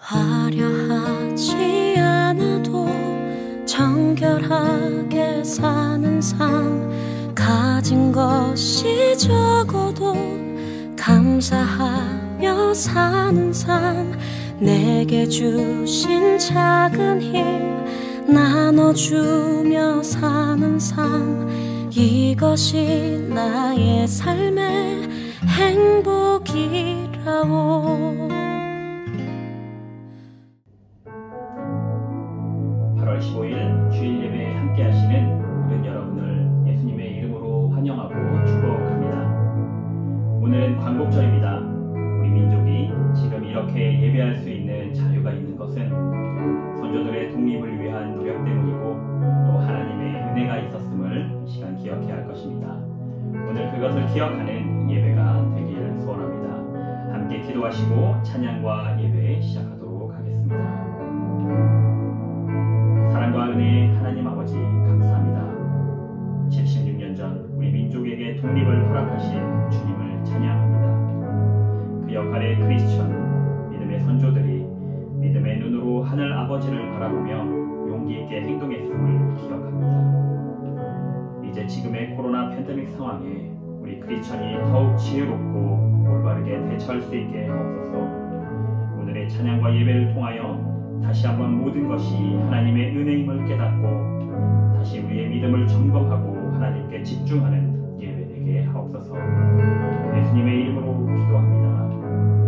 화려하지 않아도 정결하게 사는 삶, 가진 것이 적어도 감사하며 사는 삶, 내게 주신 작은 힘 나눠주며 사는 삶, 이것이 나의 삶의 행복이라오. 8월 15일 주일 예배에 함께 하시는 모든 여러분을 예수님의 이름으로 환영하고 축복합니다. 오늘은 광복절입니다. 우리 민족이 지금 이렇게 예배할 수 있는 자유가 있는 것은 선조들의 독립을 위한 노력 때문이고 또 하나님의 은혜가 있었음을 이 시간 기억해야 할 것입니다. 오늘 그것을 기억하는 예배가 되기를 소원합니다. 함께 기도하시고 찬양과 예배 시작하도록 하겠습니다. 사랑과 은혜 하나님 아버지 감사합니다. 76년 전 우리 민족에게 독립을 허락하신 주님을 찬양합니다. 그 역할의 크리스천, 믿음의 선조들이 믿음의 눈으로 하늘 아버지를 바라보며 용기 있게 행동했음을 기억합니다. 이제 지금의 코로나 팬데믹 상황에 우리 크리스천이 더욱 지혜롭고 올바르게 대처할 수 있게 하옵소서. 오늘의 찬양과 예배를 통하여 다시 한번 모든 것이 하나님의 은혜임을 깨닫고 다시 우리의 믿음을 점검하고 하나님께 집중하는 예배 되게 하옵소서. 예수님의 이름으로 기도합니다.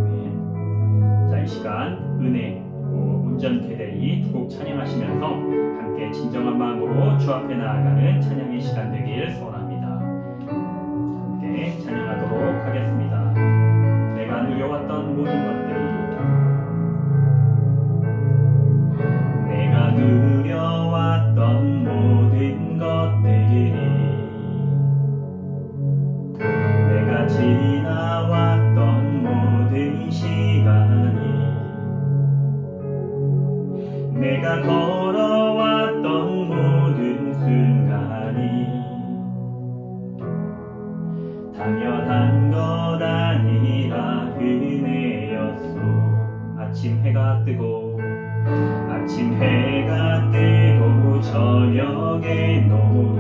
아멘. 자, 이 시간 은혜, 온전케 되리 두 곡 찬양하시면서 함께 진정한 마음으로 주 앞에 나아가는 찬양의 시간 되길 소원합니다. 함께 찬양하도록 하겠습니다. 내가 누려왔던 모든 것들이, 내가 누려왔던 모든 것들이, 내가 지나왔던 모든 시간이, 내가 걸어왔던 모든 순간이 당연한 것 아니라 은혜였소. 아침 해가 뜨고 저녁에 노을,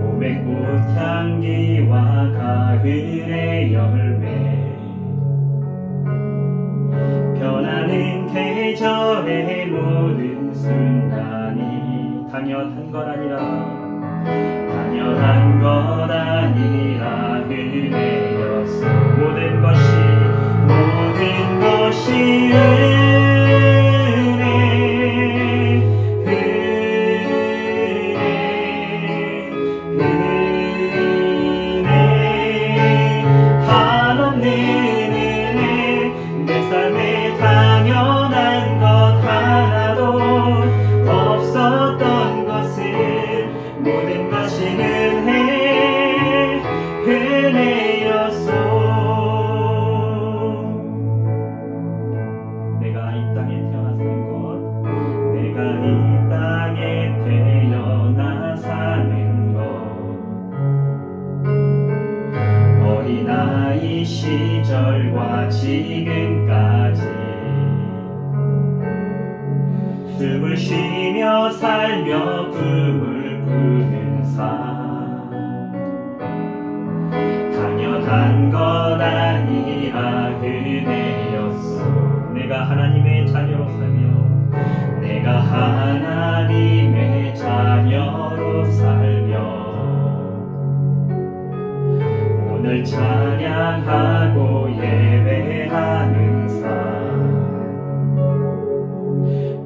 고백꽃 향기와 가을의 열매, 변하는 계절의 모든 순간이 당연한 것 아니라 은혜였어. 모든 것이 은혜, 한없는 은혜. 내 삶에 당연한 것 하나도 없었던 것을 모든 것이 은혜였소. 내가 이 땅에 태어나 사는 것, 어린아이 시절과 지금까지 숨을 쉬며 살며 꿈을 꾸는 삶, 당연한 것 아니라 은혜였소. 내가 하나님의 자녀로 살며 오늘 찬양하고 예배하는 삶,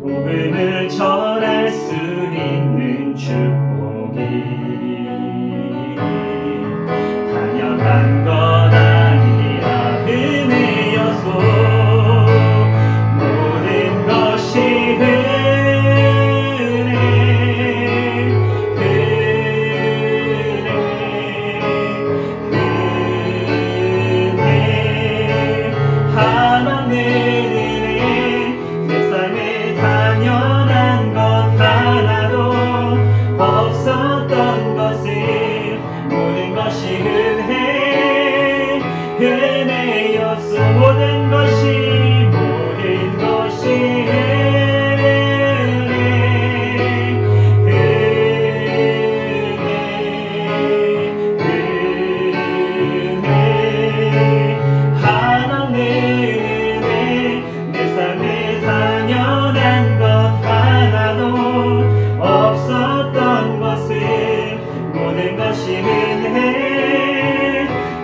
복음을 전할 수 있는 축복이 당연한 것 아니라 은혜였소. 모든 것이 한없는 은혜. 내 삶에 당연한 것 하나도 없었던 것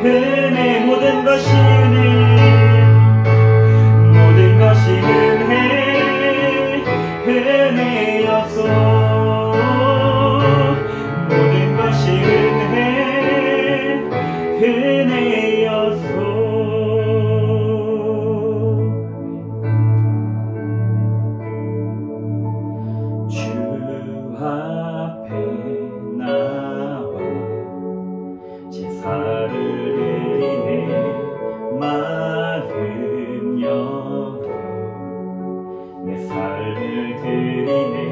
은혜 모든 것이 은혜 모든 것이 은혜였소 모든 것이 은혜였소 주 앞에 나와 제사를 드리네 마음 열어 내 삶을 드리네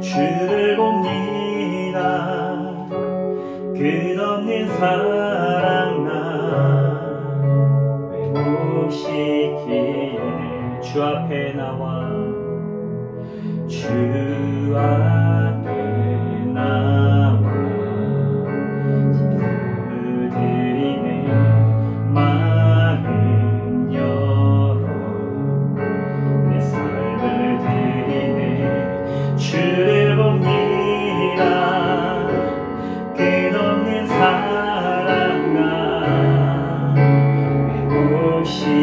주를 봅니다 끝없는 사랑 나 회복시키네 주 앞에 나와 주 앞에 나와 제사를 드리네 마음 열어 내 삶을 드리네 주를 봅니다 끝없는 사랑 나 회복시키네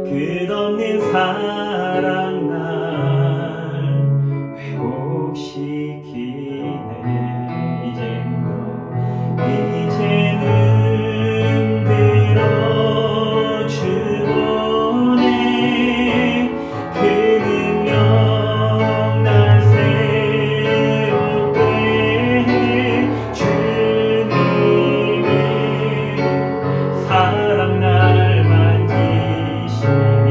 끝없는 사랑 날 회복시키네 이제는 들어주오네 그 능력 날 새롭게 해 주님의 사랑 날 만지시니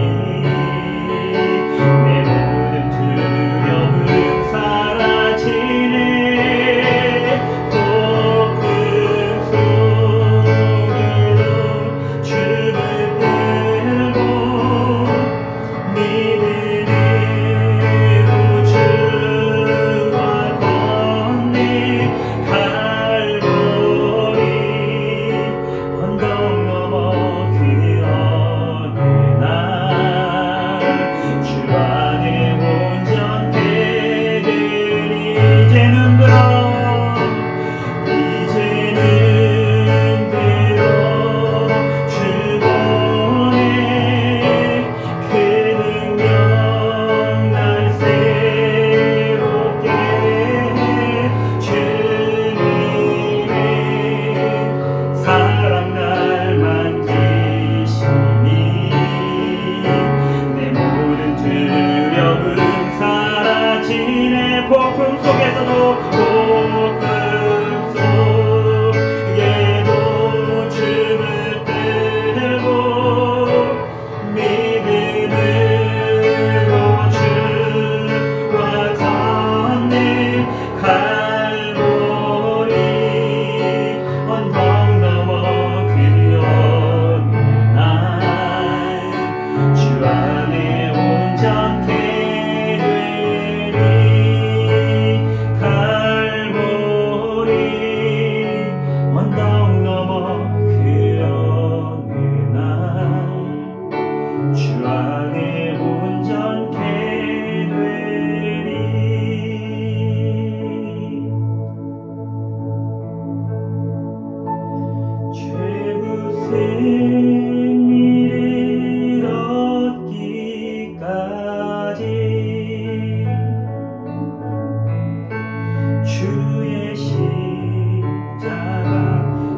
주의 십자가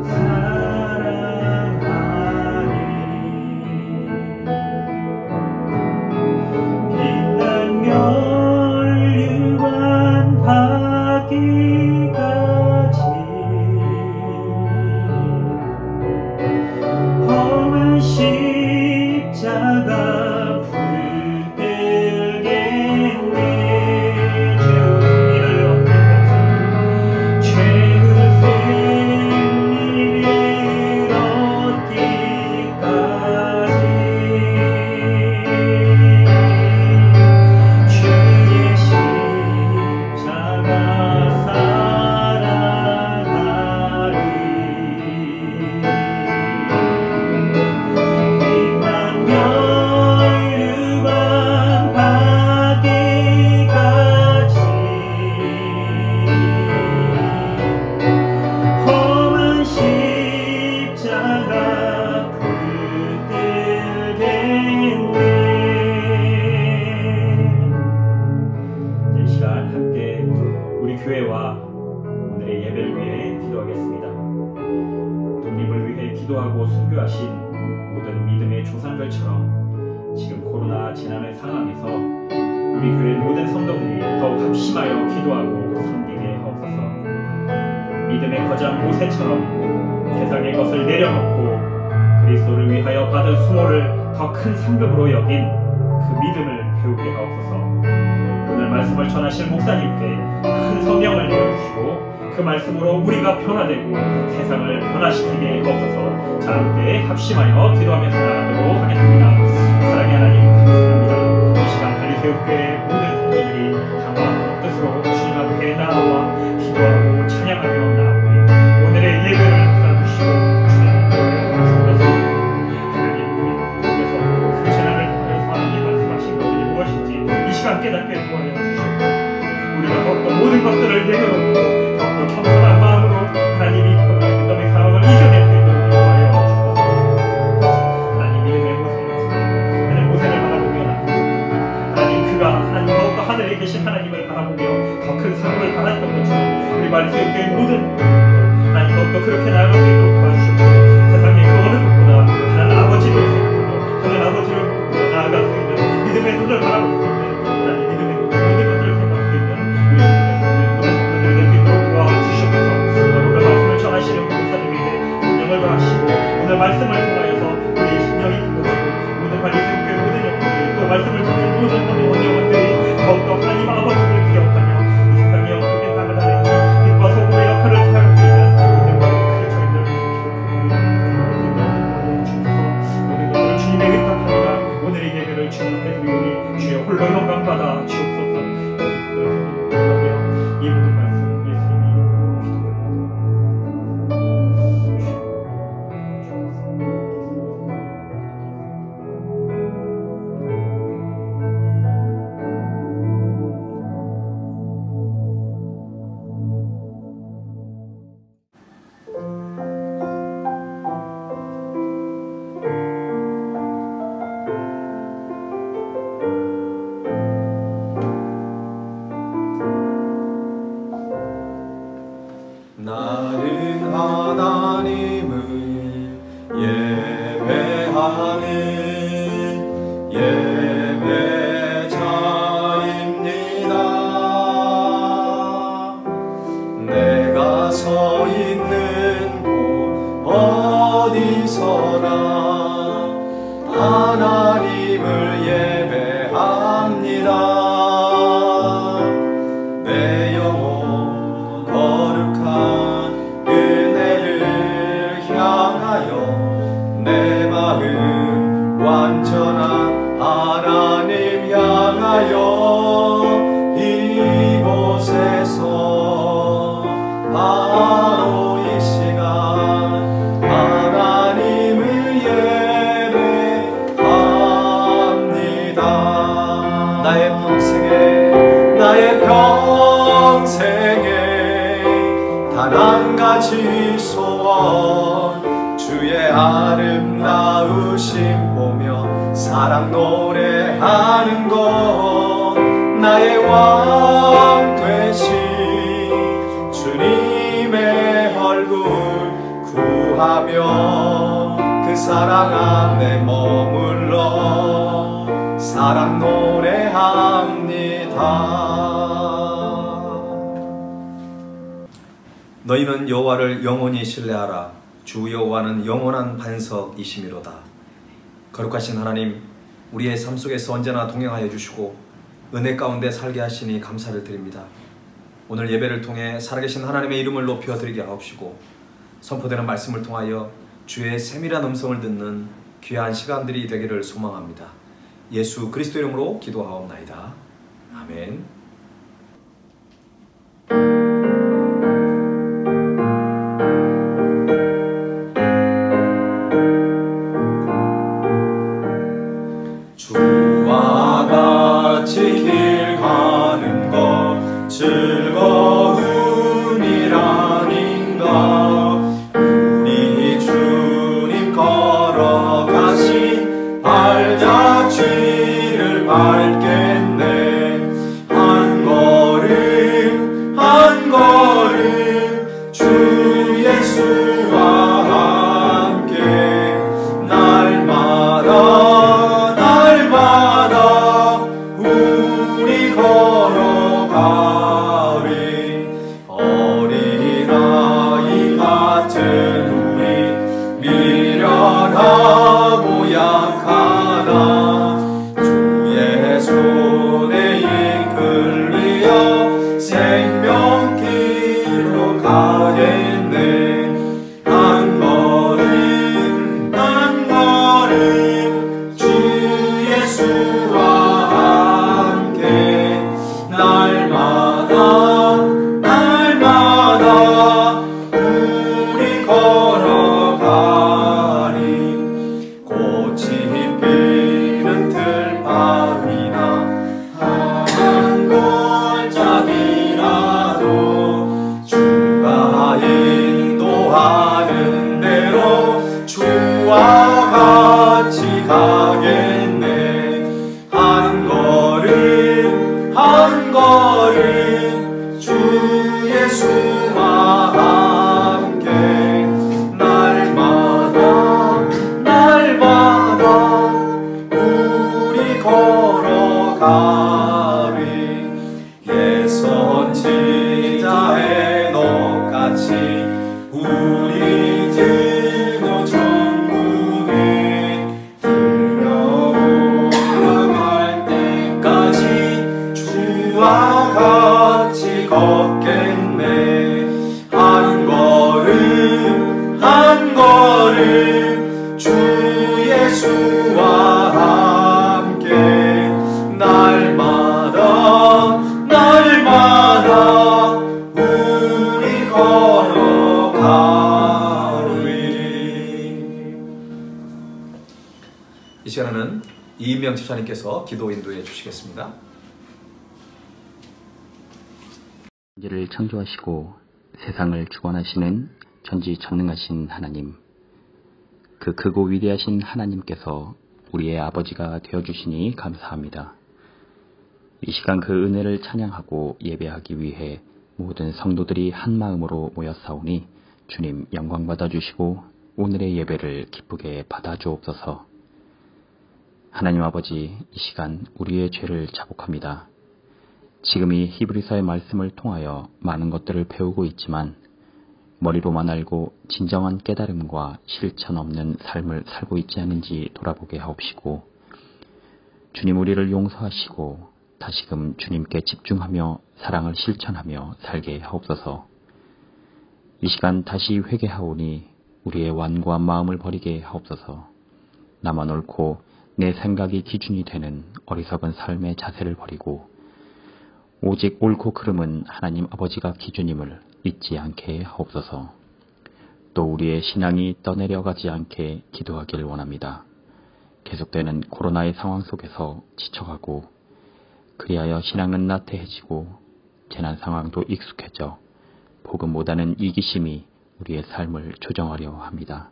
사랑하리. 빛난 멸류관 받기까지 험한 십자가 붙들겠네. 죄의 승리를 얻기까지 주의 십자가 사랑하리. 빛난 멸류관 받기까지 험한 십자가 붙들겠네. 이 시간 함께 우리 교회와 오늘의 예배를 위해 기도하겠습니다. 독립을 위해 기도하고 순교하신 모든 믿음의 조상들처럼 지금 코로나 재난의 상황에서 우리 교회 모든 성도들이 더욱 합심하여 기도하고 섬기게 하옵소서. 믿음의 거장 모세처럼 세상의 것을 내려놓고 그리스도를 위하여 받은 수모를 더 큰 상급으로 여긴 그 믿음을 배우게 하옵소서. 오늘 말씀을 전하실 목사님께 큰 성령을 내려주시고 그 말씀으로 우리가 변화되고 세상을 변화시키게 하옵소서. 자, 함께 합심하여 기도하면서 나가도록 하겠습니다. 사랑의 하나님 감사합니다. 이 시간 갈리새우교회 모든 성도들이 다만 뜻으로 주님 앞에 나와 기도하고 찬양하며 나오니 오늘의 예배를 받아주시고 주님의 주옵소서. 하나님 우리에서 그 재난을 통해서 하나님 말씀하신 것들이 무엇인지 이 시간 깨닫게 도와여 주시고 우리가 더욱더 모든 것들을 내려놓고 더욱더 겸손한 마음으로 하나님이 코로나 팬데믹 상황을 이겨낼 수 있도록 도와여 주옵소서. 하나님 믿음의 하나님 모세를 바라보며 나아가고 하나님 그가 하나님 더욱더 하늘에 계신 하나님을 바라보며 더 큰 상급을 받았던 것처럼 우리 말씀의 모든 하나님 더욱더 그렇게 나아갈 수 있도록 도와주시고 세상의 그 어느 것보다 하나님 아버지를 생각하고 하나님 아버지를 나아갈 수 있는 믿음의 눈을 바라볼 수 있는 하나님 믿음의 모든 것들을 생각할 수 있는 우리 모든 성도들이 될 수 있도록 도와주시옵소서. 오늘 말씀을 전하시는 목사님에게 성령을 더하시고 오늘 말씀을 통하여서 우리 심령이 기뻐지고 모든 관리생교회 모든 영혼들이 또 말씀을 듣는 모든 영혼들이 더욱더 하나님 아버지를 기억하며 이 세상에 어떻게 살아가는 빛과 소금의 역할을 할 수 있는 모든 크리스천들 모든 것들을 주님의 의탁합니다. 오늘의 예배를 주님 앞에 드리오니 주여 홀로 영광받아 주옵소서. 이 모든 말씀 예수님이 나는 하나님을 예배하는 예배자입니다. 내가 서 있는 곳 어디서나 하나님을 예배합니다. 내 영혼 거룩한 은혜를 향하여 내 마음 완전한 하나님 향하여 이곳에서 바로 이 시간 하나님을 예배합니다. 나의 평생에 단 한 가지 소원 주의 아름다우심 보며 사랑 노래하며 노래하는 것 나의 왕 되신 주님의 얼굴 구하며 그 사랑 안에 머물러 사랑 노래합니다. 너희는 여호와를 영원히 신뢰하라. 주 여호와는 영원한 반석이시미로다. 거룩하신 하나님, 우리의 삶 속에서 언제나 동행하여 주시고 은혜 가운데 살게 하시니 감사를 드립니다. 오늘 예배를 통해 살아계신 하나님의 이름을 높여드리게 하옵시고 선포되는 말씀을 통하여 주의 세밀한 음성을 듣는 귀한 시간들이 되기를 소망합니다. 예수 그리스도 이름으로 기도하옵나이다. 아멘. 주와 같이 길 가는 것 즐거운 일 아닌가. 우리 주님 걸어가신 발자취를 밟겠네. 한 걸음 한 걸음 주 예수와 함께 날마다 우리 걸어가리. 어린아이 같은 우리 미련하고 약하나 주의 손에 이끌리어 생명길로 가겠네. 한 걸음 한 걸음 주 예수와 날마다 우리 걸어가리. 꽃이 피는 들판이나 한 골짜기라도 주가 인도하는 대로 주와 같이 가겠네. 한 걸음 한 걸음 주 예수와 함께 날마다 우리 걸어가리. 옛 선지자 헤녹같이 우리들도 천국에 들어갈 때까지 주와 같이 걷겠네. 한 걸음 한 걸음 주 예수와 함께 날마다 우리 걸어가리. 이 시간에는 이인명 집사님께서 기도 인도해 주시겠습니다. 천지를 창조하시고 세상을 주관하시는 전지전능하신 하나님, 그 크고 위대하신 하나님께서 우리의 아버지가 되어주시니 감사합니다. 이 시간 그 은혜를 찬양하고 예배하기 위해 모든 성도들이 한 마음으로 모였사오니 주님 영광 받아주시고 오늘의 예배를 기쁘게 받아주옵소서. 하나님 아버지, 이 시간 우리의 죄를 자복합니다. 지금 이 히브리서의 말씀을 통하여 많은 것들을 배우고 있지만 머리로만 알고 진정한 깨달음과 실천 없는 삶을 살고 있지 않은지 돌아보게 하옵시고, 주님 우리를 용서하시고 다시금 주님께 집중하며 사랑을 실천하며 살게 하옵소서. 이 시간 다시 회개하오니 우리의 완고한 마음을 버리게 하옵소서. 나만 옳고 내 생각이 기준이 되는 어리석은 삶의 자세를 버리고 오직 옳고 그름은 하나님 아버지가 기준임을 잊지 않게 하옵소서. 또 우리의 신앙이 떠내려가지 않게 기도하길 원합니다. 계속되는 코로나의 상황 속에서 지쳐가고 그리하여 신앙은 나태해지고 재난 상황도 익숙해져 복음 못하는 이기심이 우리의 삶을 조정하려 합니다.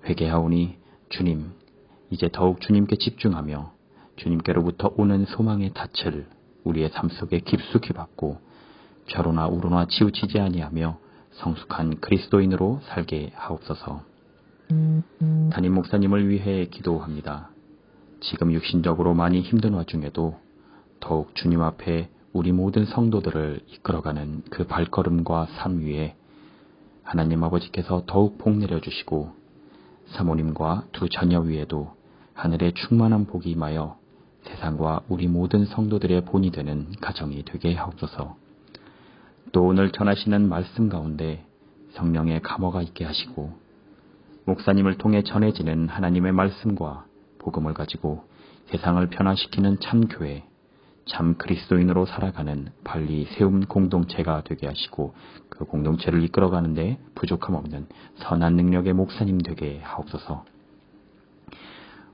회개하오니 주님, 이제 더욱 주님께 집중하며 주님께로부터 오는 소망의 닻을 우리의 삶 속에 깊숙이 받고 좌로나 우로나 치우치지 아니하며 성숙한 그리스도인으로 살게 하옵소서. 담임 목사님을 위해 기도합니다. 지금 육신적으로 많이 힘든 와중에도 더욱 주님 앞에 우리 모든 성도들을 이끌어가는 그 발걸음과 삶 위에 하나님 아버지께서 더욱 복 내려주시고 사모님과 두 자녀 위에도 하늘의 충만한 복이 임하여 세상과 우리 모든 성도들의 본이 되는 가정이 되게 하옵소서. 또 오늘 전하시는 말씀 가운데 성령의 감화가 있게 하시고 목사님을 통해 전해지는 하나님의 말씀과 복음을 가지고 세상을 변화시키는 참 교회, 참 그리스도인으로 살아가는 발리 세움 공동체가 되게 하시고 그 공동체를 이끌어가는 데 부족함 없는 선한 능력의 목사님 되게 하옵소서.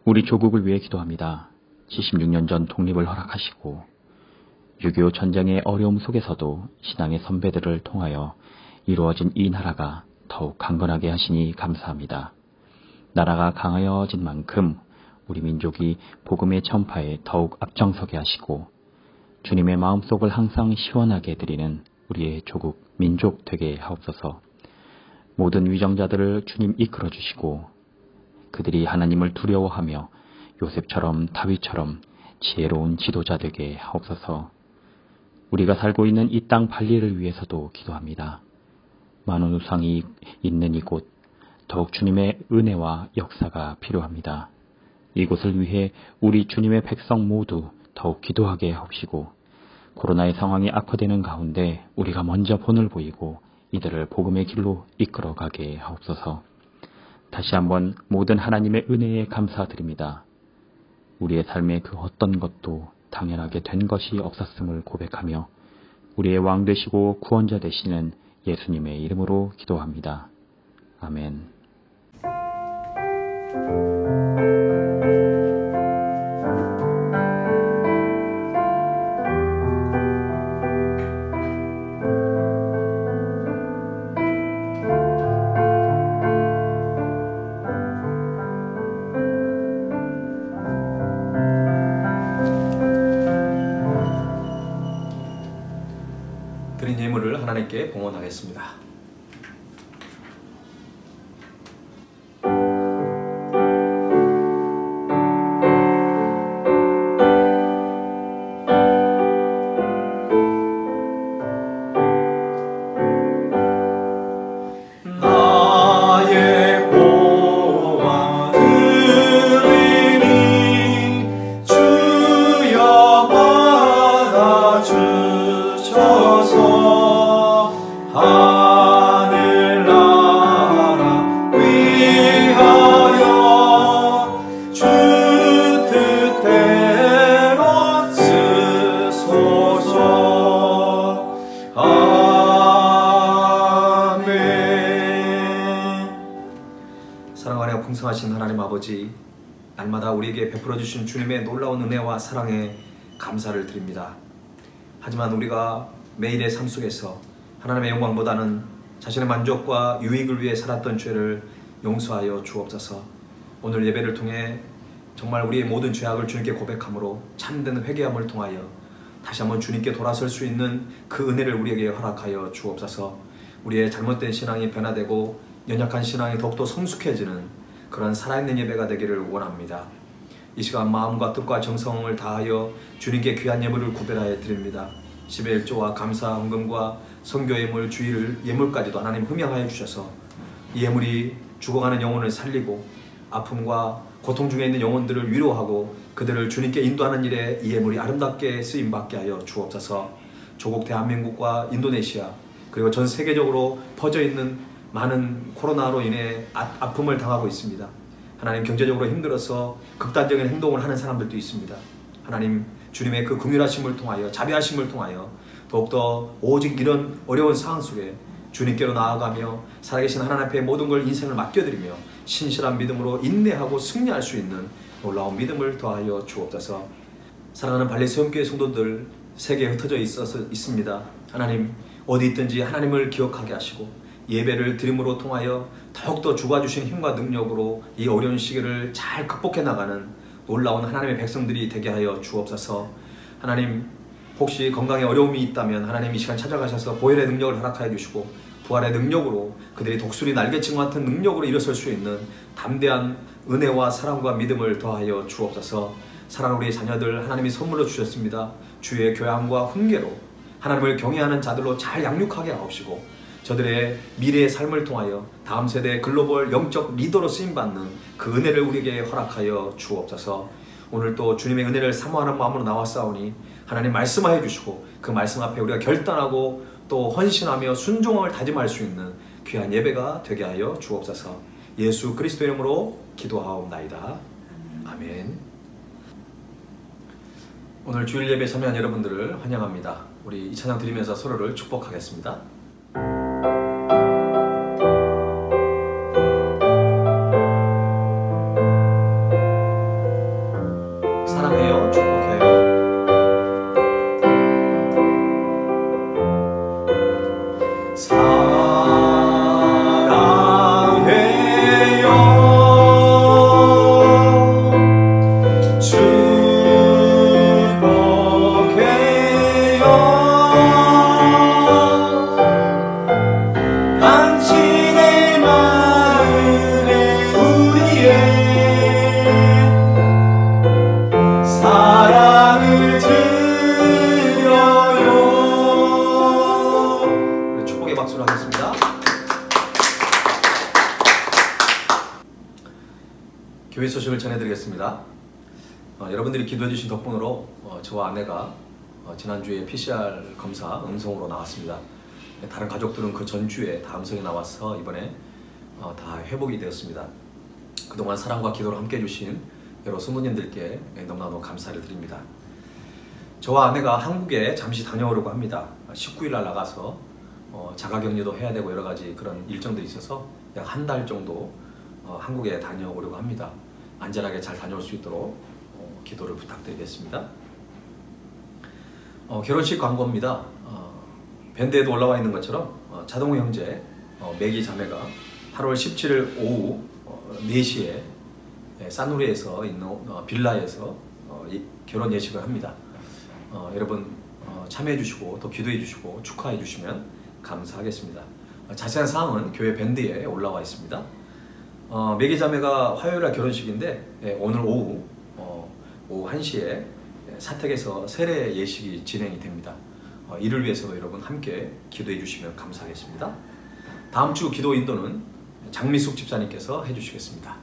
우리 조국을 위해 기도합니다. 76년 전 독립을 허락하시고 6.25 전쟁의 어려움 속에서도 신앙의 선배들을 통하여 이루어진 이 나라가 더욱 강건하게 하시니 감사합니다. 나라가 강하여진 만큼 우리 민족이 복음의 전파에 더욱 앞장서게 하시고 주님의 마음속을 항상 시원하게 드리는 우리의 조국 민족 되게 하옵소서. 모든 위정자들을 주님 이끌어 주시고 그들이 하나님을 두려워하며 요셉처럼 다윗처럼 지혜로운 지도자 되게 하옵소서. 우리가 살고 있는 이 땅 발리를 위해서도 기도합니다. 많은 우상이 있는 이곳 더욱 주님의 은혜와 역사가 필요합니다. 이곳을 위해 우리 주님의 백성 모두 더욱 기도하게 하옵시고 코로나의 상황이 악화되는 가운데 우리가 먼저 본을 보이고 이들을 복음의 길로 이끌어가게 하옵소서. 다시 한번 모든 하나님의 은혜에 감사드립니다. 우리의 삶에 그 어떤 것도 당연하게 된 것이 없었음을 고백하며 우리의 왕 되시고 구원자 되시는 예수님의 이름으로 기도합니다. 아멘. 드린 예물을 하나님께 봉헌하겠습니다. 사랑하여 풍성하신 하나님 아버지, 날마다 우리에게 베풀어 주신 주님의 놀라운 은혜와 사랑에 감사를 드립니다. 하지만 우리가 매일의 삶 속에서 하나님의 영광보다는 자신의 만족과 유익을 위해 살았던 죄를 용서하여 주옵소서. 오늘 예배를 통해 정말 우리의 모든 죄악을 주님께 고백함으로 참된 회개함을 통하여 다시 한번 주님께 돌아설 수 있는 그 은혜를 우리에게 허락하여 주옵소서. 우리의 잘못된 신앙이 변화되고 연약한 신앙이 더욱더 성숙해지는 그런 살아있는 예배가 되기를 원합니다. 이 시간 마음과 뜻과 정성을 다하여 주님께 귀한 예물을 구별하여 드립니다. 11조와 감사 헌금과 선교 예물, 주일 예물까지도 하나님 흠양하여 주셔서 이 예물이 죽어가는 영혼을 살리고 아픔과 고통 중에 있는 영혼들을 위로하고 그들을 주님께 인도하는 일에 이 예물이 아름답게 쓰임받게 하여 주옵소서. 조국 대한민국과 인도네시아 그리고 전 세계적으로 퍼져있는 많은 코로나로 인해 아픔을 당하고 있습니다. 하나님, 경제적으로 힘들어서 극단적인 행동을 하는 사람들도 있습니다. 하나님, 주님의 그 긍휼하심을 통하여 자비하심을 통하여 더욱더 오직 이런 어려운 상황 속에 주님께로 나아가며 살아계신 하나님 앞에 모든 걸 인생을 맡겨드리며 신실한 믿음으로 인내하고 승리할 수 있는 놀라운 믿음을 더하여 주옵소서. 사랑하는 발리 세움교회 성도들 세계에 흩어져 있습니다. 하나님, 어디 있든지 하나님을 기억하게 하시고 예배를 드림으로 통하여 더욱더 주가 주신 힘과 능력으로 이 어려운 시기를 잘 극복해 나가는 놀라운 하나님의 백성들이 되게 하여 주옵소서. 하나님, 혹시 건강에 어려움이 있다면 하나님 이 시간 찾아가셔서 보혈의 능력을 허락하여 주시고 부활의 능력으로 그들이 독수리 날개층 같은 능력으로 일어설 수 있는 담대한 은혜와 사랑과 믿음을 더하여 주옵소서. 사랑하는 우리 자녀들 하나님이 선물로 주셨습니다. 주의 교양과 훈계로 하나님을 경외하는 자들로 잘 양육하게 하옵시고 저들의 미래의 삶을 통하여 다음 세대의 글로벌 영적 리더로 쓰임받는 그 은혜를 우리에게 허락하여 주옵소서. 오늘 또 주님의 은혜를 사모하는 마음으로 나왔사오니 하나님 말씀하여 주시고 그 말씀 앞에 우리가 결단하고 또 헌신하며 순종을 다짐할 수 있는 귀한 예배가 되게 하여 주옵소서. 예수 그리스도 이름으로 기도하옵나이다. 아멘. 오늘 주일 예배에 참여한 여러분들을 환영합니다. 우리 이 찬양 드리면서 서로를 축복하겠습니다. 사랑해요, 축복해요. 교회 소식을 전해드리겠습니다. 여러분들이 기도해 주신 덕분으로 저와 아내가 지난주에 PCR 검사 음성으로 나왔습니다. 다른 가족들은 그 전주에 다 음성이 나와서 이번에 다 회복이 되었습니다. 그동안 사랑과 기도를 함께 해주신 여러 성도님들께 너무나도 감사를 드립니다. 저와 아내가 한국에 잠시 다녀오려고 합니다. 19일 날 나가서 자가격리도 해야 되고 여러 가지 그런 일정도 있어서 약 한 달 정도 한국에 다녀오려고 합니다. 안전하게 잘 다녀올 수 있도록 기도를 부탁드리겠습니다. 결혼식 광고입니다. 밴드에도 올라와 있는 것처럼 자동우 형제 매기 자매가 8월 17일 오후 4시에 산후리에서 있는 빌라에서 결혼 예식을 합니다. 여러분 참여해 주시고 또 기도해 주시고 축하해 주시면 감사하겠습니다. 자세한 사항은 교회 밴드에 올라와 있습니다. 매기자매가 화요일날 결혼식인데 오늘 오후 1시에 사택에서 세례 예식이 진행이 됩니다. 이를 위해서도 여러분 함께 기도해 주시면 감사하겠습니다. 다음 주 기도 인도는 장미숙 집사님께서 해주시겠습니다.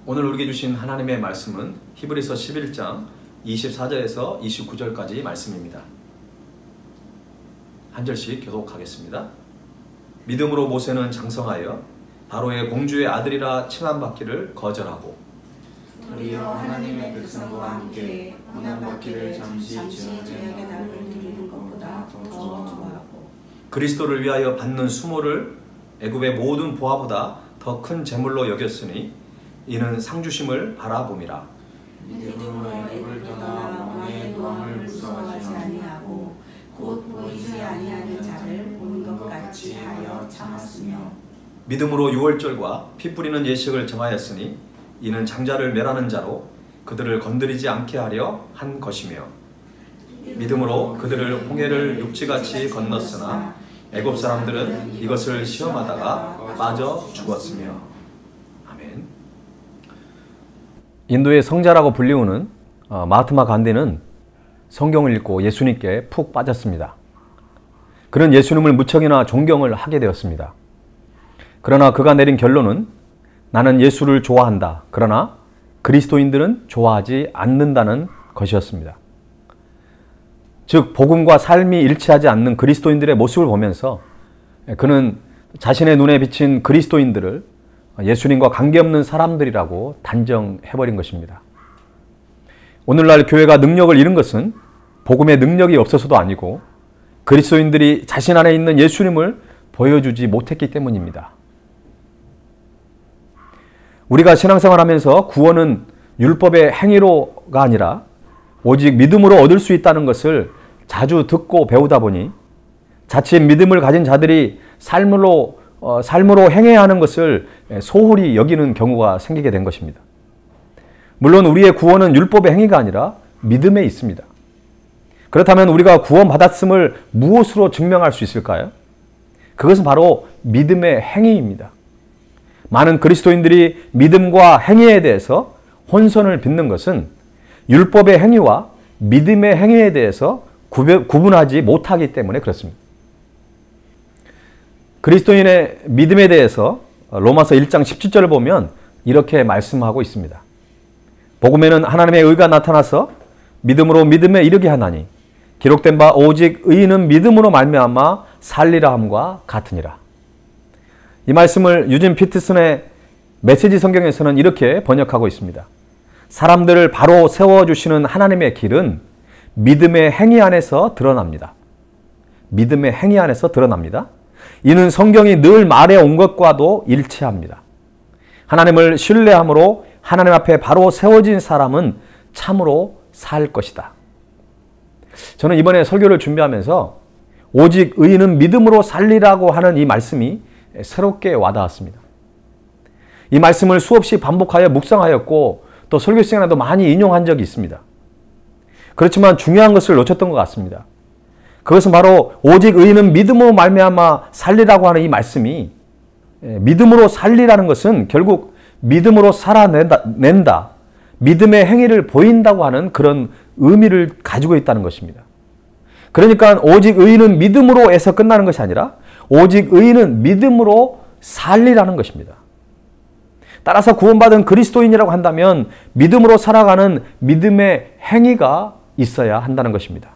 오늘 우리에게 주신 하나님의 말씀은 히브리서 11장 24절에서 29절까지 말씀입니다. 한 절씩 교독하겠습니다. 믿음으로 모세는 장성하여 바로의 공주의 아들이라 칭함받기를 거절하고 도리어 하나님의 백성과 함께 고난받기를 잠시 저녁의 날을 드리는 것보다 더 좋아하고 그리스도를 위하여 받는 수모를 애굽의 모든 보화보다 더 큰 재물로 여겼으니 이는 상주심을 바라봄이라. 믿음으로 애굽을 떠나 왕의 노함을 무서워하지 아니하고 곧 보이지 아니하는 자를 보는 것 같이 하여 참았으며 믿음으로 유월절과 피 뿌리는 예식을 정하였으니 이는 장자를 멸하는 자로 그들을 건드리지 않게 하려 한 것이며 믿음으로 그들을 홍해를 육지같이 건넜으나 애굽 사람들은 이것을 시험하다가 빠져 죽었으며. 아멘. 인도의 성자라고 불리우는 마하트마 간디는 성경을 읽고 예수님께 푹 빠졌습니다. 그는 예수님을 무척이나 존경을 하게 되었습니다. 그러나 그가 내린 결론은 나는 예수를 좋아한다. 그러나 그리스도인들은 좋아하지 않는다는 것이었습니다. 즉 복음과 삶이 일치하지 않는 그리스도인들의 모습을 보면서 그는 자신의 눈에 비친 그리스도인들을 예수님과 관계없는 사람들이라고 단정해버린 것입니다. 오늘날 교회가 능력을 잃은 것은 복음의 능력이 없어서도 아니고 그리스도인들이 자신 안에 있는 예수님을 보여주지 못했기 때문입니다. 우리가 신앙생활하면서 구원은 율법의 행위로가 아니라 오직 믿음으로 얻을 수 있다는 것을 자주 듣고 배우다 보니 자칫 믿음을 가진 자들이 삶으로 행해야 하는 것을 소홀히 여기는 경우가 생기게 된 것입니다. 물론 우리의 구원은 율법의 행위가 아니라 믿음에 있습니다. 그렇다면 우리가 구원받았음을 무엇으로 증명할 수 있을까요? 그것은 바로 믿음의 행위입니다. 많은 그리스도인들이 믿음과 행위에 대해서 혼선을 빚는 것은 율법의 행위와 믿음의 행위에 대해서 구분하지 못하기 때문에 그렇습니다. 그리스도인의 믿음에 대해서 로마서 1장 17절을 보면 이렇게 말씀하고 있습니다. 복음에는 하나님의 의가 나타나서 믿음으로 믿음에 이르게 하나니 기록된 바 오직 의인은 믿음으로 말미암아 살리라 함과 같으니라. 이 말씀을 유진 피터슨의 메시지 성경에서는 이렇게 번역하고 있습니다. 사람들을 바로 세워주시는 하나님의 길은 믿음의 행위 안에서 드러납니다. 믿음의 행위 안에서 드러납니다. 이는 성경이 늘 말해온 것과도 일치합니다. 하나님을 신뢰함으로 하나님 앞에 바로 세워진 사람은 참으로 살 것이다. 저는 이번에 설교를 준비하면서 오직 의인은 믿음으로 살리라고 하는 이 말씀이 새롭게 와닿았습니다. 이 말씀을 수없이 반복하여 묵상하였고 또 설교 시간에도 많이 인용한 적이 있습니다. 그렇지만 중요한 것을 놓쳤던 것 같습니다. 그것은 바로 오직 의인은 믿음으로 말미암아 살리라고 하는 이 말씀이 믿음으로 살리라는 것은 결국 믿음으로 살아낸다, 믿음의 행위를 보인다고 하는 그런 의미를 가지고 있다는 것입니다. 그러니까 오직 의인은 믿음으로에서 끝나는 것이 아니라 오직 의인은 믿음으로 살리라는 것입니다. 따라서 구원받은 그리스도인이라고 한다면 믿음으로 살아가는 믿음의 행위가 있어야 한다는 것입니다.